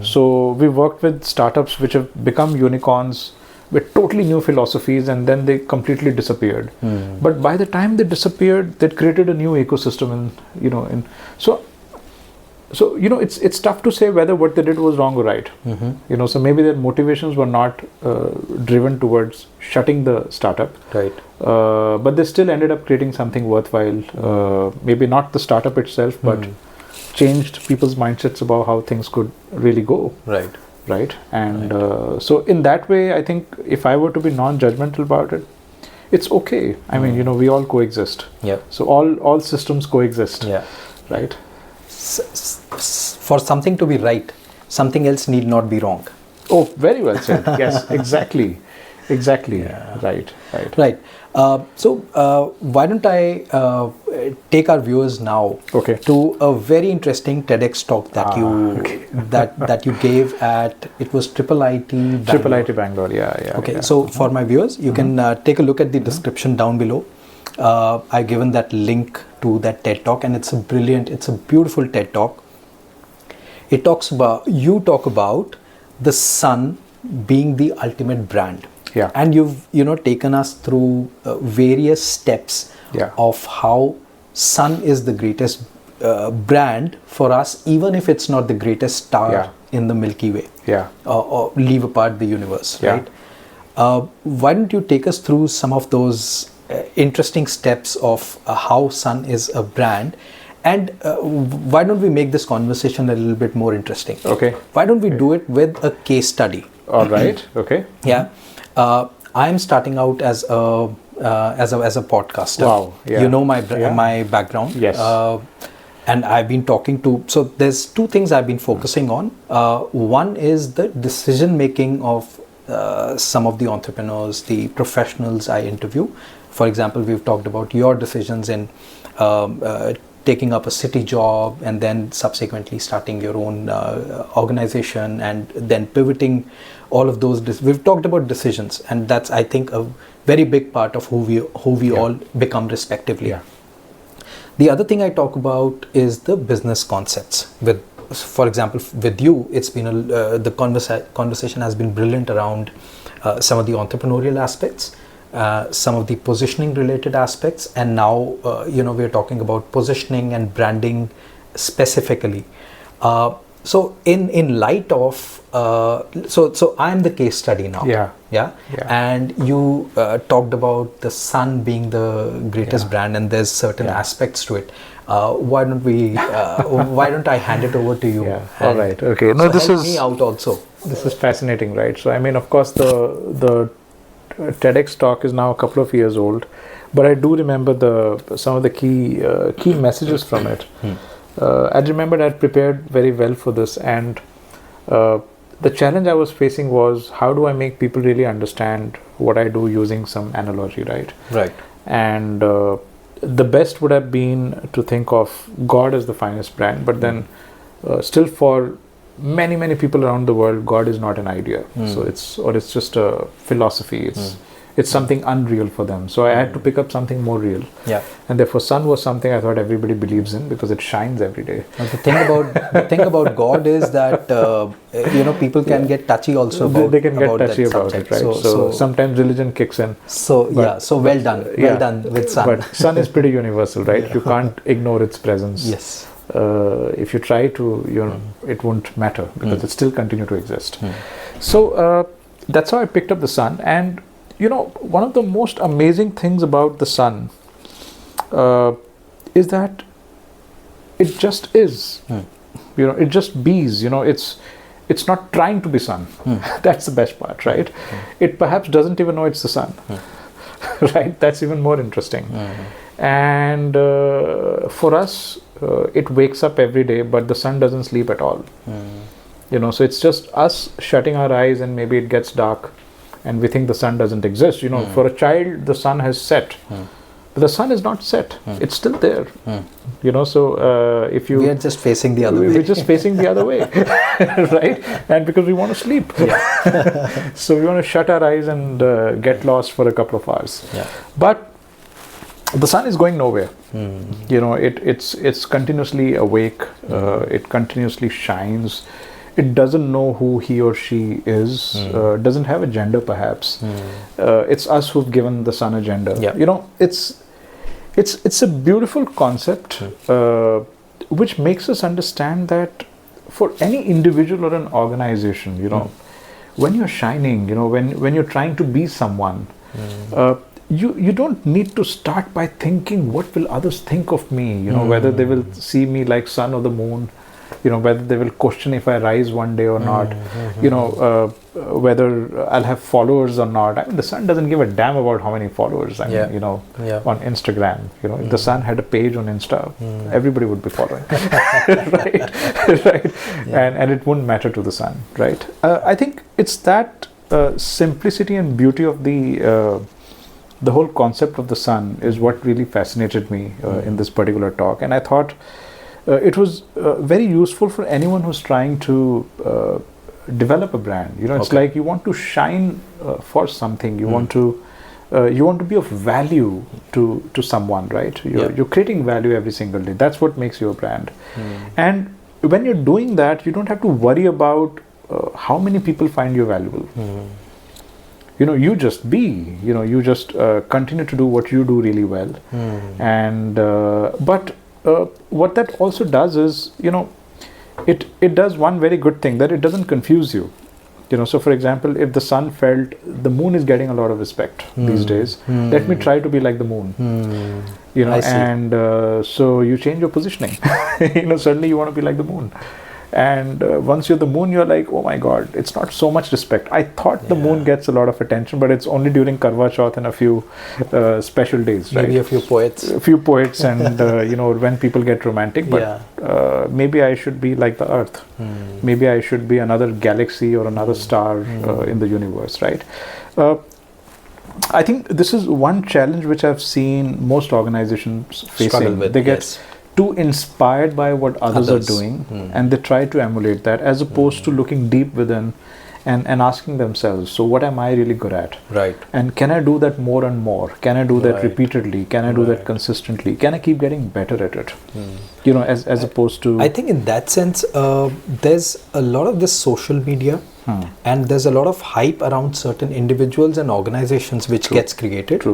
So we worked with startups which have become unicorns with totally new philosophies, and then they completely disappeared. But by the time they disappeared, they'd created a new ecosystem, So it's tough to say whether what they did was wrong or right. So maybe their motivations were not driven towards shutting the startup. Right. But they still ended up creating something worthwhile. Maybe not the startup itself, but changed people's mindsets about how things could really go. Right. And so in that way, I think if I were to be non-judgmental about it, it's okay. I mean, we all coexist. So all systems coexist. Right. For something to be right, something else need not be wrong. Oh, very well said. Yes, exactly. Right. So why don't I take our viewers now to a very interesting TEDx talk that that you gave at, it was IIIT Bangalore. IIIT Bangalore. Yeah. So for my viewers, you can take a look at the description down below. I've given that link to that TED talk, and it's a beautiful TED talk. You talk about the sun being the ultimate brand. And you've taken us through various steps of how sun is the greatest brand for us, even if it's not the greatest star in the Milky Way. Or leave apart the universe, right? Why don't you take us through some of those interesting steps of how sun is a brand, And why don't we make this conversation a little bit more interesting? Okay. Why don't we do it with a case study? All right. Okay. Yeah. I am starting out as a podcaster. Wow. Yeah. You know my background. Yes. And I've been talking to. So there's two things I've been focusing on. One is the decision making of some of the entrepreneurs, the professionals I interview. For example, we've talked about your decisions in taking up a city job and then subsequently starting your own organization and then pivoting. All of those. We've talked about decisions, and that's, I think, a very big part of who we all become respectively. Yeah. The other thing I talk about is the business concepts. For example, with you, it's been the conversation has been brilliant around some of the entrepreneurial aspects, some of the positioning related aspects, and now we're talking about positioning and branding specifically. So in light of so I'm the case study now. Yeah. And you talked about the sun being the greatest brand, and there's certain aspects to it. Why don't I hand it over to you? Yeah. All right. Okay. No, so this help is me out also. This is fascinating, right? So I mean, of course, the TEDx talk is now a couple of years old, but I do remember some of the key messages from it. I remembered I'd prepared very well for this, and the challenge I was facing was, how do I make people really understand what I do using some analogy, right? Right. And the best would have been to think of God as the finest brand, but then still for many people around the world, God is not an idea. So it's just a philosophy. It's something unreal for them. So I had to pick up something more real. Yeah. And therefore, sun was something I thought everybody believes in because it shines every day. Now, the thing about God is that people can get touchy also about they can get about touchy that about subject. it, right? So sometimes religion kicks in. So well done with sun. But sun is pretty universal, right? You can't ignore its presence. Yes. If you try to, it won't matter because it still continue to exist. So that's how I picked up the sun. And one of the most amazing things about the sun is that it just is. It just bees. It's not trying to be sun. That's the best part, right? It perhaps doesn't even know it's the sun. Right? That's even more interesting. And for us, it wakes up every day, but the sun doesn't sleep at all. So it's just us shutting our eyes, and maybe it gets dark and we think the sun doesn't exist. For a child, the sun has set. But the sun is not set. It's still there. So if you... We are just facing the other way. We're just facing the other way. Right? And because we want to sleep. Yeah. So we want to shut our eyes and get lost for a couple of hours. Yeah. But the sun is going nowhere. It's continuously awake. It continuously shines. It doesn't know who he or she is. Doesn't have a gender, perhaps. It's us who've given the sun a gender. Yeah. It's a beautiful concept, which makes us understand that for any individual or an organization, when you're shining, when you're trying to be someone, you don't need to start by thinking, what will others think of me? Whether they will see me like sun or the moon. Whether they will question if I rise one day or not, whether I'll have followers or not. I mean, the sun doesn't give a damn about how many followers. On Instagram, if the sun had a page on Insta, everybody would be following, right? Yeah. And it wouldn't matter to the sun, right? I think it's that simplicity and beauty of the whole concept of the sun is what really fascinated me in this particular talk, and I thought. It was very useful for anyone who's trying to develop a brand. It's like you want to shine for something. You want to be of value to someone, right? You're creating value every single day. That's what makes you a brand. And when you're doing that, you don't have to worry about how many people find you valuable. You just be. You just continue to do what you do really well. And but. What that also does is, it does one very good thing, that it doesn't confuse you. So for example, if the sun felt the moon is getting a lot of respect these days, let me try to be like the moon. I see. And so you change your positioning. Suddenly you want to be like the moon. And once you're the moon, you're like, oh my God, it's not so much respect. I thought the moon gets a lot of attention, but it's only during Karwa Chauth and a few special days, right? Maybe a few poets. A few poets and, when people get romantic. But maybe I should be like the Earth. Maybe I should be another galaxy or another star in the universe, right? I think this is one challenge which I've seen most organizations facing. With, they get too inspired by what others are doing and they try to emulate that, as opposed to looking deep within and asking themselves, so what am I really good at? Right. And can I do that more and more? Can I do that repeatedly? Can I do that consistently? Can I keep getting better at it? As opposed to... I think in that sense, there's a lot of this social media and there's a lot of hype around certain individuals and organizations which gets created.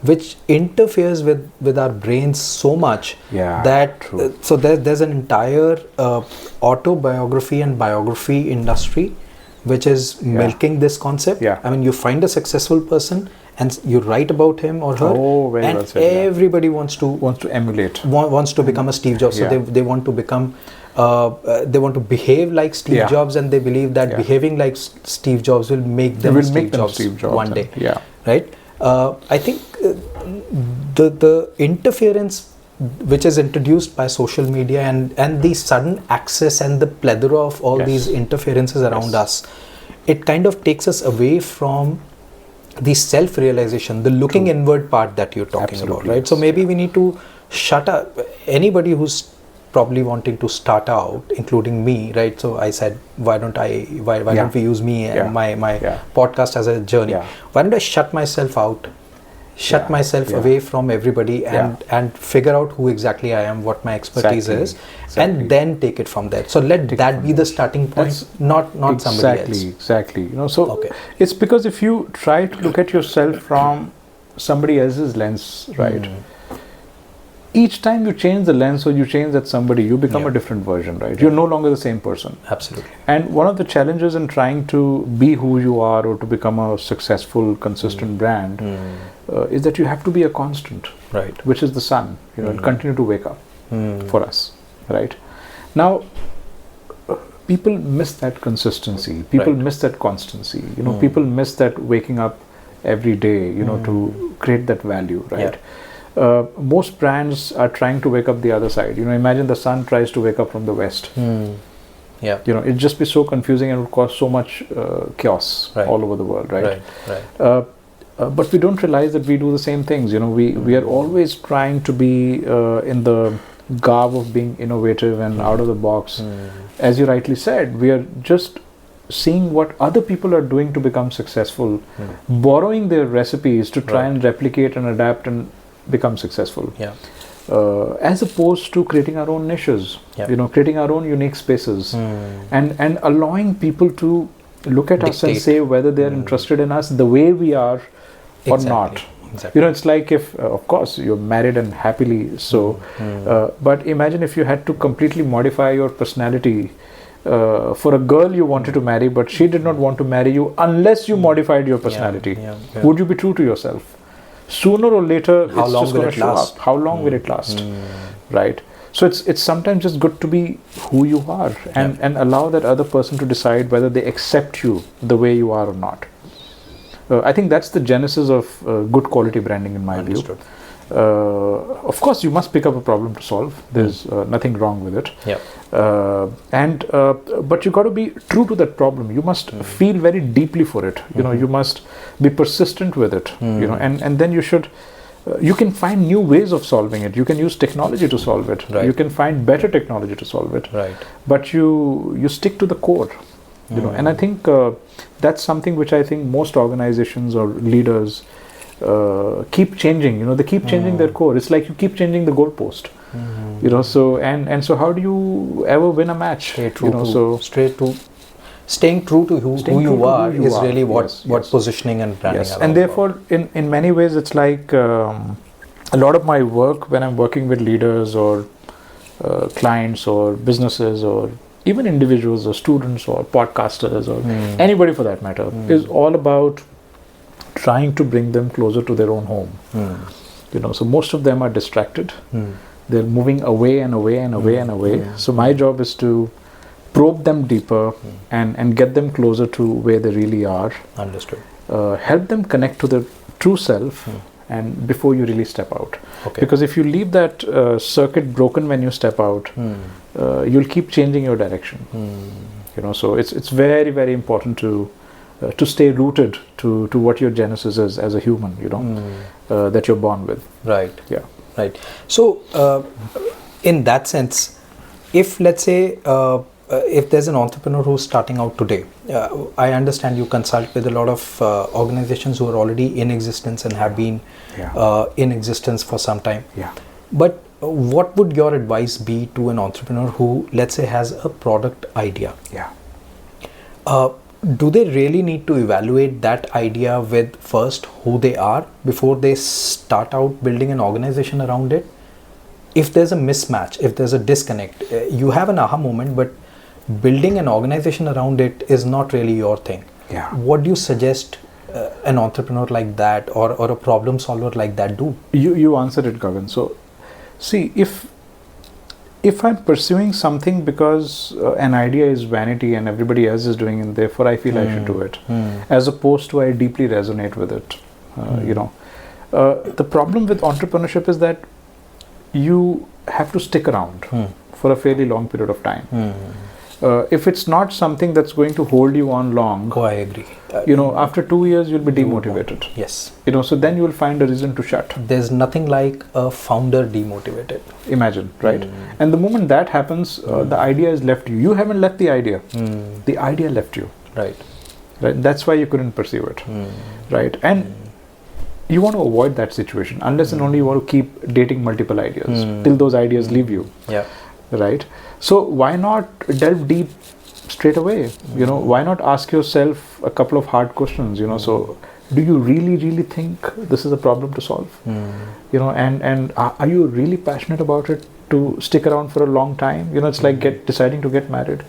Which interferes with our brains so much that so there's an entire autobiography and biography industry which is milking this concept. I mean, you find a successful person and you write about him or her, and everybody wants to emulate, wants to become a Steve Jobs. So they want to become they want to behave like Steve Jobs, and they believe that behaving like Steve Jobs will make them Steve Jobs one day. Right? I think the interference which is introduced by social media and the sudden access and the plethora of all these interferences around us, it kind of takes us away from the self-realization, the looking inward part that you're talking about, right? So maybe we need to shut up anybody who's probably wanting to start out, including me, right? So I said, why don't we use me and my podcast as a journey? Why don't I shut myself out, myself away from everybody and figure out who exactly I am, what my expertise is, and then take it from there. So let that be the starting point, not somebody else. Exactly. It's because if you try to look at yourself from somebody else's lens, right? Each time you change the lens or you change that somebody, you become a different version, right? You're no longer the same person. Absolutely. And one of the challenges in trying to be who you are or to become a successful, consistent brand is that you have to be a constant, right? Which is the sun, and continue to wake up for us, right? Now, people miss that consistency. People miss that constancy. People miss that waking up every day, to create that value, right? Most brands are trying to wake up the other side. Imagine the sun tries to wake up from the west. It'd just be so confusing and would cause so much chaos all over the world, right? But we don't realize that we do the same things. We are always trying to be in the garb of being innovative and out of the box. As you rightly said, we are just seeing what other people are doing to become successful, borrowing their recipes to try and replicate and adapt and become successful, as opposed to creating our own niches, creating our own unique spaces, and allowing people to look at us and say whether they are interested in us the way we are or not. It's like if, of course, you're married and happily so, but imagine if you had to completely modify your personality for a girl you wanted to marry, but she did not want to marry you unless you modified your personality. Would you be true to yourself? Sooner or later, it's just going to show up. How long will it last? Right? So it's sometimes just good to be who you are and allow that other person to decide whether they accept you the way you are or not. I think that's the genesis of good quality branding in my view. Of course, you must pick up a problem to solve. There's nothing wrong with it. But you got to be true to that problem. You must feel very deeply for it. You must be persistent with it. And then you should. You can find new ways of solving it. You can use technology to solve it. You can find better technology to solve it. But you stick to the core. And I think that's something which I think most organizations or leaders keep changing. They keep changing their core. It's like you keep changing the goalpost. So how do you ever win a match? Staying true to who you are is really what positioning and branding are. And therefore, in many ways, it's like a lot of my work when I'm working with leaders or clients or businesses or even individuals or students or podcasters or anybody for that matter, is all about trying to bring them closer to their own home. So most of them are distracted. They're moving away and away and away and away. So my job is to probe them deeper and get them closer to where they really are. Understood. Help them connect to their true self and before you really step out. Okay. Because if you leave that circuit broken when you step out, you'll keep changing your direction. So it's very, very important to stay rooted to what your genesis is as a human, that you're born with. Right. Yeah. Right. So, in that sense, if let's say, if there's an entrepreneur who's starting out today, I understand you consult with a lot of organizations who are already in existence and have been in existence for some time. Yeah. But what would your advice be to an entrepreneur who, let's say, has a product idea? Yeah. Do they really need to evaluate that idea with first who they are before they start out building an organization around it? If there's a mismatch, if there's a disconnect, you have an aha moment, but building an organization around it is not really your thing. Yeah. What do you suggest an entrepreneur like that or a problem solver like that do? You answered it, Gagan. So, see, if I'm pursuing something because an idea is vanity and everybody else is doing it, therefore I feel I should do it, as opposed to I deeply resonate with it. The problem with entrepreneurship is that you have to stick around for a fairly long period of time. If it's not something that's going to hold you on long, I agree. After 2 years you'll be demotivated. Yes. So then you will find a reason to shut. There's nothing like a founder demotivated. Imagine, right? And the moment that happens, the idea is left you. You haven't left the idea. The idea left you. Right. That's why you couldn't pursue it. Right? And you want to avoid that situation unless and only you want to keep dating multiple ideas till those ideas leave you. Yeah. Right? So why not delve deep straight away? Why not ask yourself a couple of hard questions? So do you really think this is a problem to solve? And are you really passionate about it to stick around for a long time? It's like deciding to get married,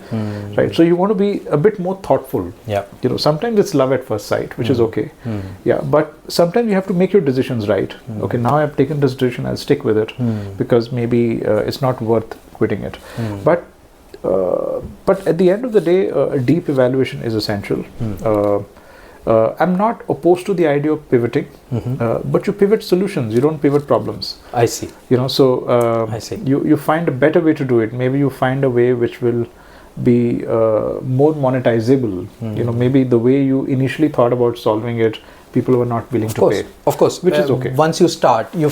right? So you want to be a bit more thoughtful. Yeah. Sometimes it's love at first sight, which is okay. Yeah, but sometimes you have to make your decisions right. Okay, now I've taken this decision, I'll stick with it because maybe it's not worth quitting it. But at the end of the day, a deep evaluation is essential. I'm not opposed to the idea of pivoting, but you pivot solutions, you don't pivot problems. I see. I see. You find a better way to do it. Maybe you find a way which will be more monetizable. Maybe the way you initially thought about solving it, people were not willing to pay. Of course, which is okay. Once you start, you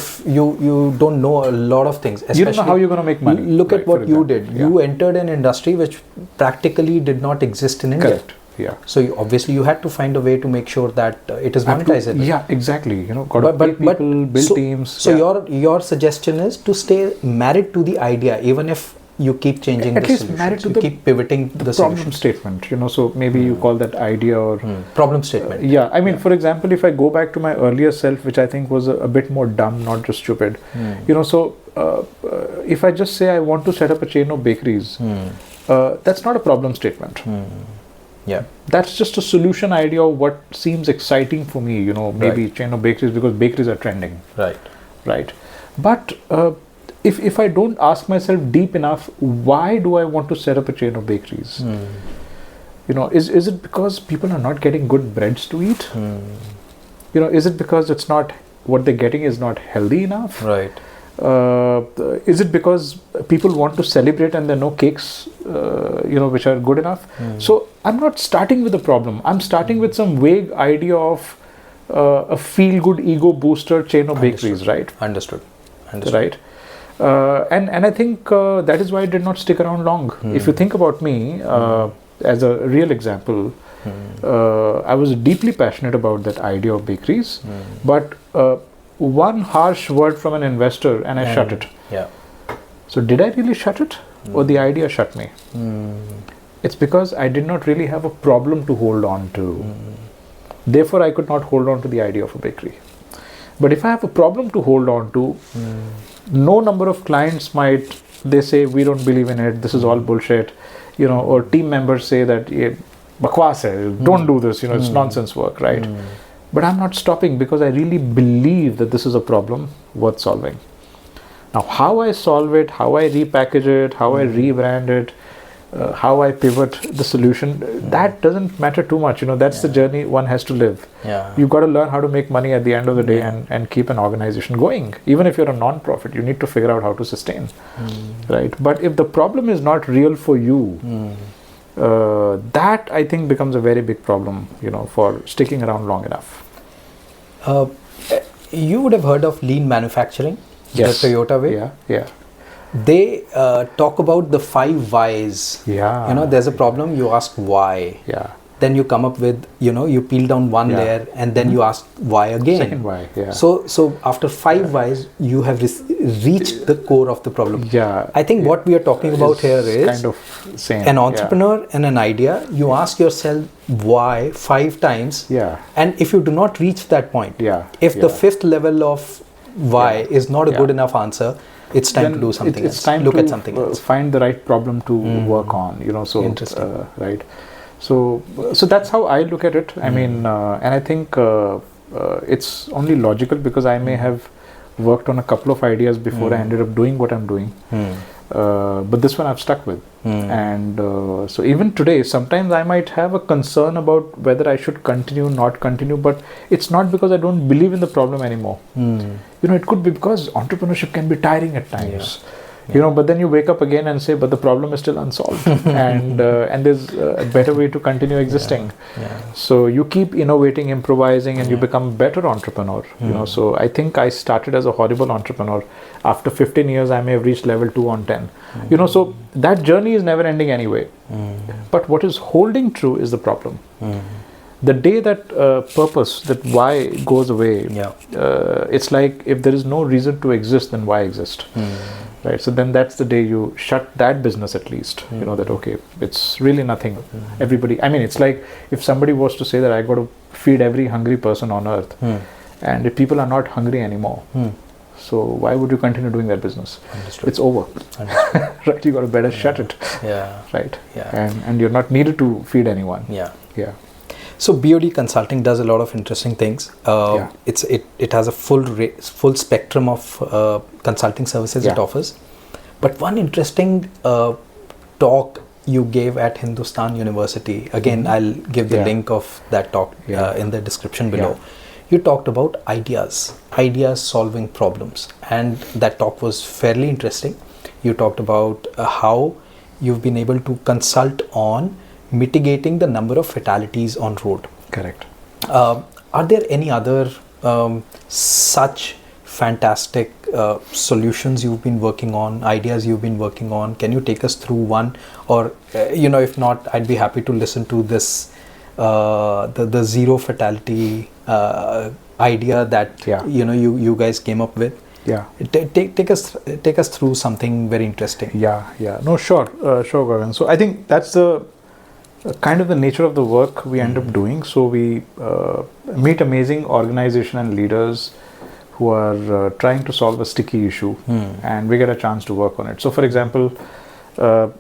don't know a lot of things. You don't know how you're going to make money. Look at what you did. Yeah. You entered an industry which practically did not exist in India. Correct. Yeah. So obviously you had to find a way to make sure that it is monetizable. Yeah, exactly. Got to pay people, build teams. So your suggestion is to stay married to the idea, even if you keep changing at the least solutions. Married to you the keep pivoting the problem statement. So maybe you call that idea or problem statement. Yeah, I mean, for example, if I go back to my earlier self, which I think was a bit more dumb, not just stupid. So if I just say I want to set up a chain of bakeries, that's not a problem statement. Yeah, that's just a solution idea of what seems exciting for me. Maybe chain of bakeries because bakeries are trending. Right. But if I don't ask myself deep enough, why do I want to set up a chain of bakeries? Is it because people are not getting good breads to eat? Is it because it's not what they're getting is not healthy enough? Right. Is it because people want to celebrate and there are no cakes, which are good enough? So I'm not starting with a problem. I'm starting with some vague idea of a feel-good ego booster chain of bakeries, right? Understood. Right. And I think that is why I did not stick around long. If you think about me, as a real example, I was deeply passionate about that idea of bakeries, but one harsh word from an investor and I shut it. Yeah. So did I really shut it or the idea shut me? It's because I did not really have a problem to hold on to. Therefore, I could not hold on to the idea of a bakery. But if I have a problem to hold on to, no number of clients might they say we don't believe in it, this is all bullshit, or team members say that bakwas hai, don't do this, it's nonsense work, right? But I'm not stopping because I really believe that this is a problem worth solving. Now, how I solve it, how I repackage it, how I rebrand it, how I pivot the solution, that doesn't matter too much. That's the journey one has to live. Yeah. You've got to learn how to make money at the end of the day and keep an organization going. Even if you're a non-profit, you need to figure out how to sustain, right? But if the problem is not real for you, that I think becomes a very big problem, for sticking around long enough. You would have heard of lean manufacturing, yes. The Toyota way. Yeah. They talk about the 5 whys. Yeah. There's a problem, you ask why. Yeah. Then you come up with, you peel down one layer and then you ask why again. Second why, yeah. So after 5 whys, you have reached the core of the problem. Yeah. I think what we are talking about here is kind of same. An entrepreneur and an idea. You ask yourself why 5 times. Yeah. And if you do not reach that point, if the 5th level of why is not a good enough answer, it's time to do something else. It's time Look to at something else. Find the right problem to work on, so interesting. Right. So that's how I look at it. I mean, and I think it's only logical because I may have worked on a couple of ideas before I ended up doing what I'm doing. But this one I've stuck with. And so even today, sometimes I might have a concern about whether I should continue, not continue, but it's not because I don't believe in the problem anymore. It could be because entrepreneurship can be tiring at times. But then you wake up again and say, but the problem is still unsolved, and there's a better way to continue existing. So you keep innovating, improvising, and you become a better entrepreneur. So I think I started as a horrible entrepreneur. After 15 years, I may have reached level 2 on 10. So that journey is never ending anyway. But what is holding true is the problem. The day that purpose, that why goes away, it's like if there is no reason to exist, then why exist? Right, so then that's the day you shut that business at least. That okay, it's really nothing. Everybody, I mean, it's like if somebody was to say that I got to feed every hungry person on earth, and if people are not hungry anymore, so why would you continue doing that business? Understood. It's over. Right, you got to better shut it. Right. And you're not needed to feed anyone. So BOD Consulting does a lot of interesting things. It has a full spectrum of consulting services it offers. But one interesting talk you gave at Hindustan University, again I'll give the link of that talk in the description below. You talked about ideas solving problems, and that talk was fairly interesting. You talked about how you've been able to consult on mitigating the number of fatalities on road. Correct. Are there any other such fantastic solutions you've been working on, ideas you've been working on? Can you take us through one? Or, if not, I'd be happy to listen to this, the zero fatality idea that, you guys came up with. Take us through something very interesting. No, sure, Gagan. So I think that's the kind of the nature of the work we end up doing. So we meet amazing organization and leaders who are trying to solve a sticky issue, and we get a chance to work on it. So for example,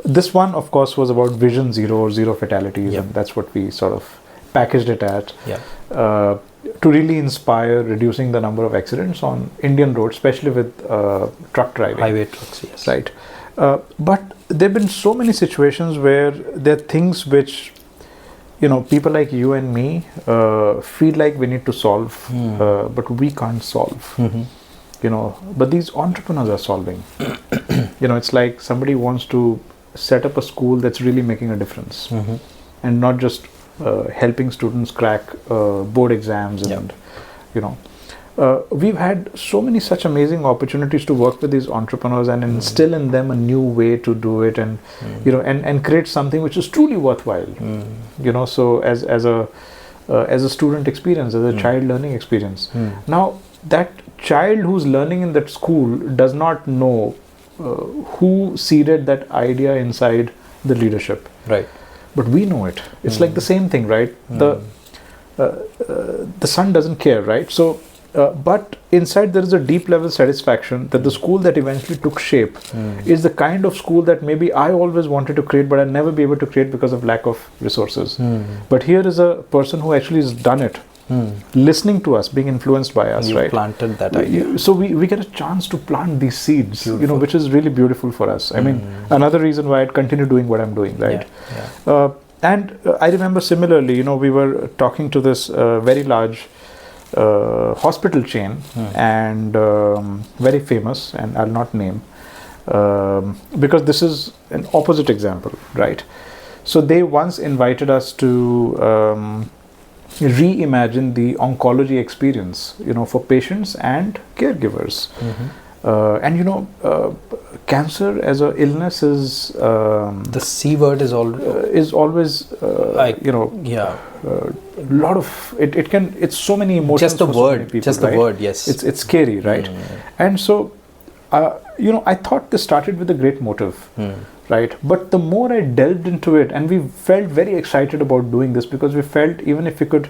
this one of course was about Vision Zero or zero fatalities, and that's what we sort of packaged it at, to really inspire reducing the number of accidents on Indian roads, especially with truck driving. Highway trucks, yes. Right. But there have been so many situations where there are things which, people like you and me feel like we need to solve, but we can't solve. But these entrepreneurs are solving. It's like somebody wants to set up a school that's really making a difference, and not just helping students crack board exams and, we've had so many such amazing opportunities to work with these entrepreneurs and instill in them a new way to do it, and and create something which is truly worthwhile. So as a student experience, as a child learning experience. Now that child who's learning in that school does not know who seeded that idea inside the leadership. Right. But we know it. It's like the same thing, right? The sun doesn't care, right? So But inside there is a deep level satisfaction that the school that eventually took shape is the kind of school that maybe I always wanted to create, but I'll never be able to create because of lack of resources. But here is a person who actually has done it, listening to us, being influenced by us, you right? planted that idea. So we get a chance to plant these seeds, which is really beautiful for us. I mean, another reason why I'd continue doing what I'm doing, right? And I remember similarly, we were talking to this very large hospital chain and very famous, and I'll not name because this is an opposite example, right? So they once invited us to reimagine the oncology experience, for patients and caregivers. And cancer as an illness is the C word is always lot of it can, it's so many emotions, just the for so word many people, just right? the word, yes, it's scary, right? And so I thought this started with a great motive, right? But the more I delved into it, and we felt very excited about doing this because we felt even if we could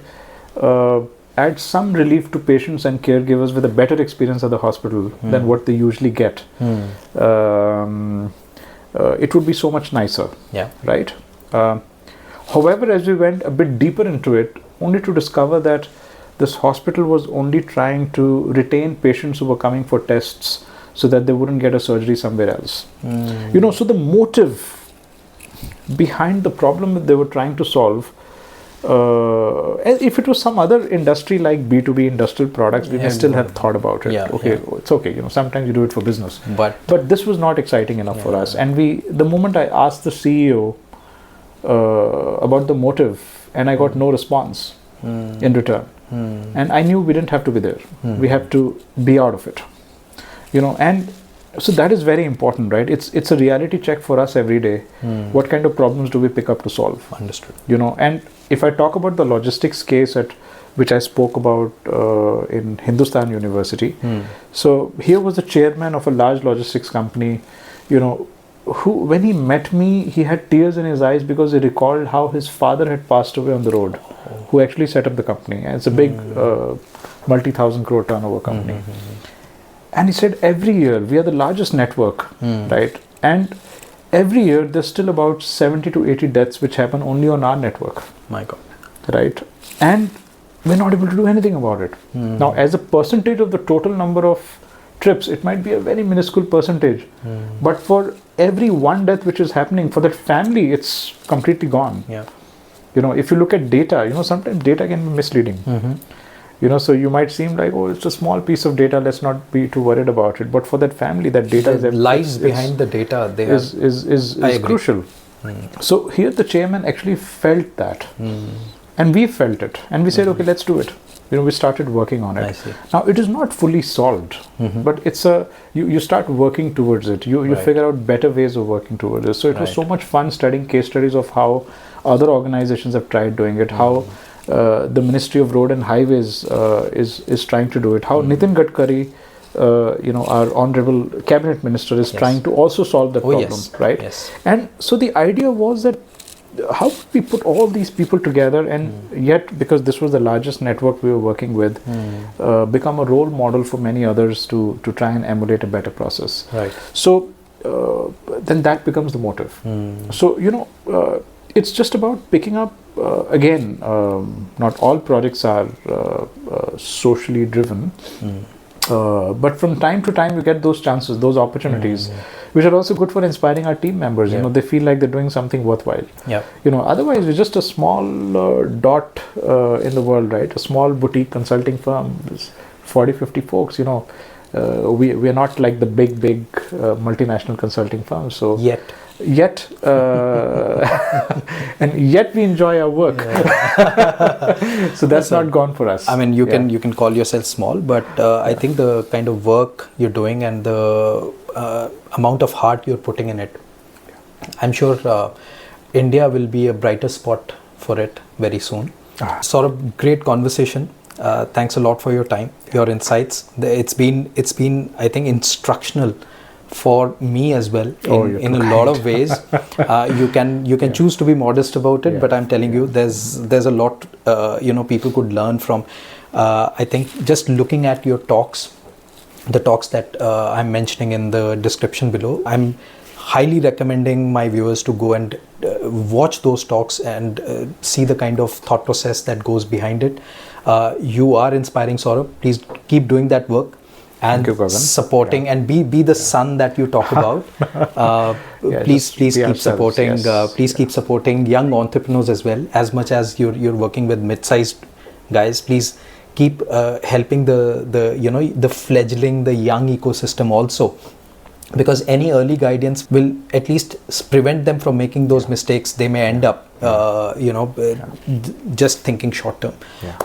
add some relief to patients and caregivers with a better experience at the hospital than what they usually get, it would be so much nicer, right? However, as we went a bit deeper into it, only to discover that this hospital was only trying to retain patients who were coming for tests so that they wouldn't get a surgery somewhere else. So the motive behind the problem that they were trying to solve, if it was some other industry like B2B industrial products, we may still have thought about it. It's okay. Sometimes you do it for business. But this was not exciting enough for us. And the moment I asked the CEO about the motive, and I got no response in return. And I knew we didn't have to be there. We have to be out of it. And so that is very important, right? It's a reality check for us every day. What kind of problems do we pick up to solve? Understood. And if I talk about the logistics case at which I spoke about in Hindustan University, so here was the chairman of a large logistics company, who, when he met me, he had tears in his eyes because he recalled how his father had passed away on the road, who actually set up the company. And it's a big multi-thousand crore turnover company. And he said, every year, we are the largest network, right? And every year, there's still about 70 to 80 deaths which happen only on our network. My God. Right? And we're not able to do anything about it. Now, as a percentage of the total number of trips, it might be a very minuscule percentage. But for every one death which is happening, for that family, it's completely gone. If you look at data, sometimes data can be misleading. So you might seem like, oh, it's a small piece of data, let's not be too worried about it. But for that family, that data lies behind the data is crucial. So here the chairman actually felt that. And we felt it. And we said, okay, let's do it. We started working on it. I see. Now, it is not fully solved, but it's you start working towards it. You figure out better ways of working towards it. So it was so much fun studying case studies of how other organizations have tried doing it, how the Ministry of Road and Highways is trying to do it, how Nitin Gadkari, our honorable cabinet minister, is trying to also solve the problem, right? And so the idea was that how could we put all these people together and yet, because this was the largest network we were working with, become a role model for many others to try and emulate a better process. Right. So then that becomes the motive. So, it's just about picking up, again, not all projects are socially driven, but from time to time you get those chances, those opportunities, which are also good for inspiring our team members. They feel like they're doing something worthwhile. Otherwise we're just a small dot in the world, right? A small boutique consulting firm, 40-50 folks. We are not like the big multinational consulting firms. So yet and yet we enjoy our work. So that's not gone for us. I mean, you can call yourself small, but I think the kind of work you're doing and the amount of heart you're putting in it, I'm sure India will be a brighter spot for it very soon. Saurabh, great conversation. Thanks a lot for your time, your insights. It's been I think instructional for me as well in a lot of ways. You can choose to be modest about it, but I'm telling you, there's a lot people could learn from. I think just looking at your talks, the talks that I'm mentioning in the description below, I'm highly recommending my viewers to go and watch those talks and see the kind of thought process that goes behind it. You are inspiring, Saurabh. Please keep doing that work and supporting and be the son that you talk about. Please keep supporting. Please keep supporting young entrepreneurs as well. As much as you're working with mid-sized guys, please keep helping the fledgling, the young ecosystem also, because any early guidance will at least prevent them from making those mistakes. They may end up just thinking short term.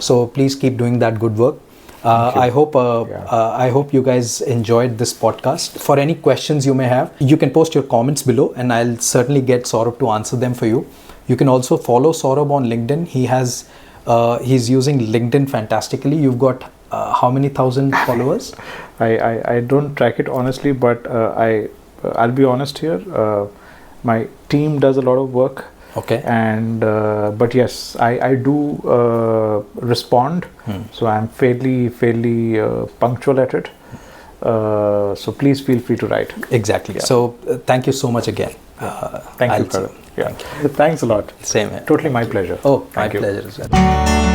So please keep doing that good work. I hope you guys enjoyed this podcast. For any questions you may have, you can post your comments below and I'll certainly get Saurabh to answer them for you. You can also follow Saurabh on LinkedIn. He's using LinkedIn fantastically. You've got how many thousand followers? I don't track it honestly, but I'll be honest here. My team does a lot of work. Okay. And but yes, I do respond. So I'm fairly punctual at it. So please feel free to write. Exactly. So thank you so much again. Thank you, Karan. Yeah. Thanks a lot. Same here. Totally my pleasure. Oh, my pleasure as well.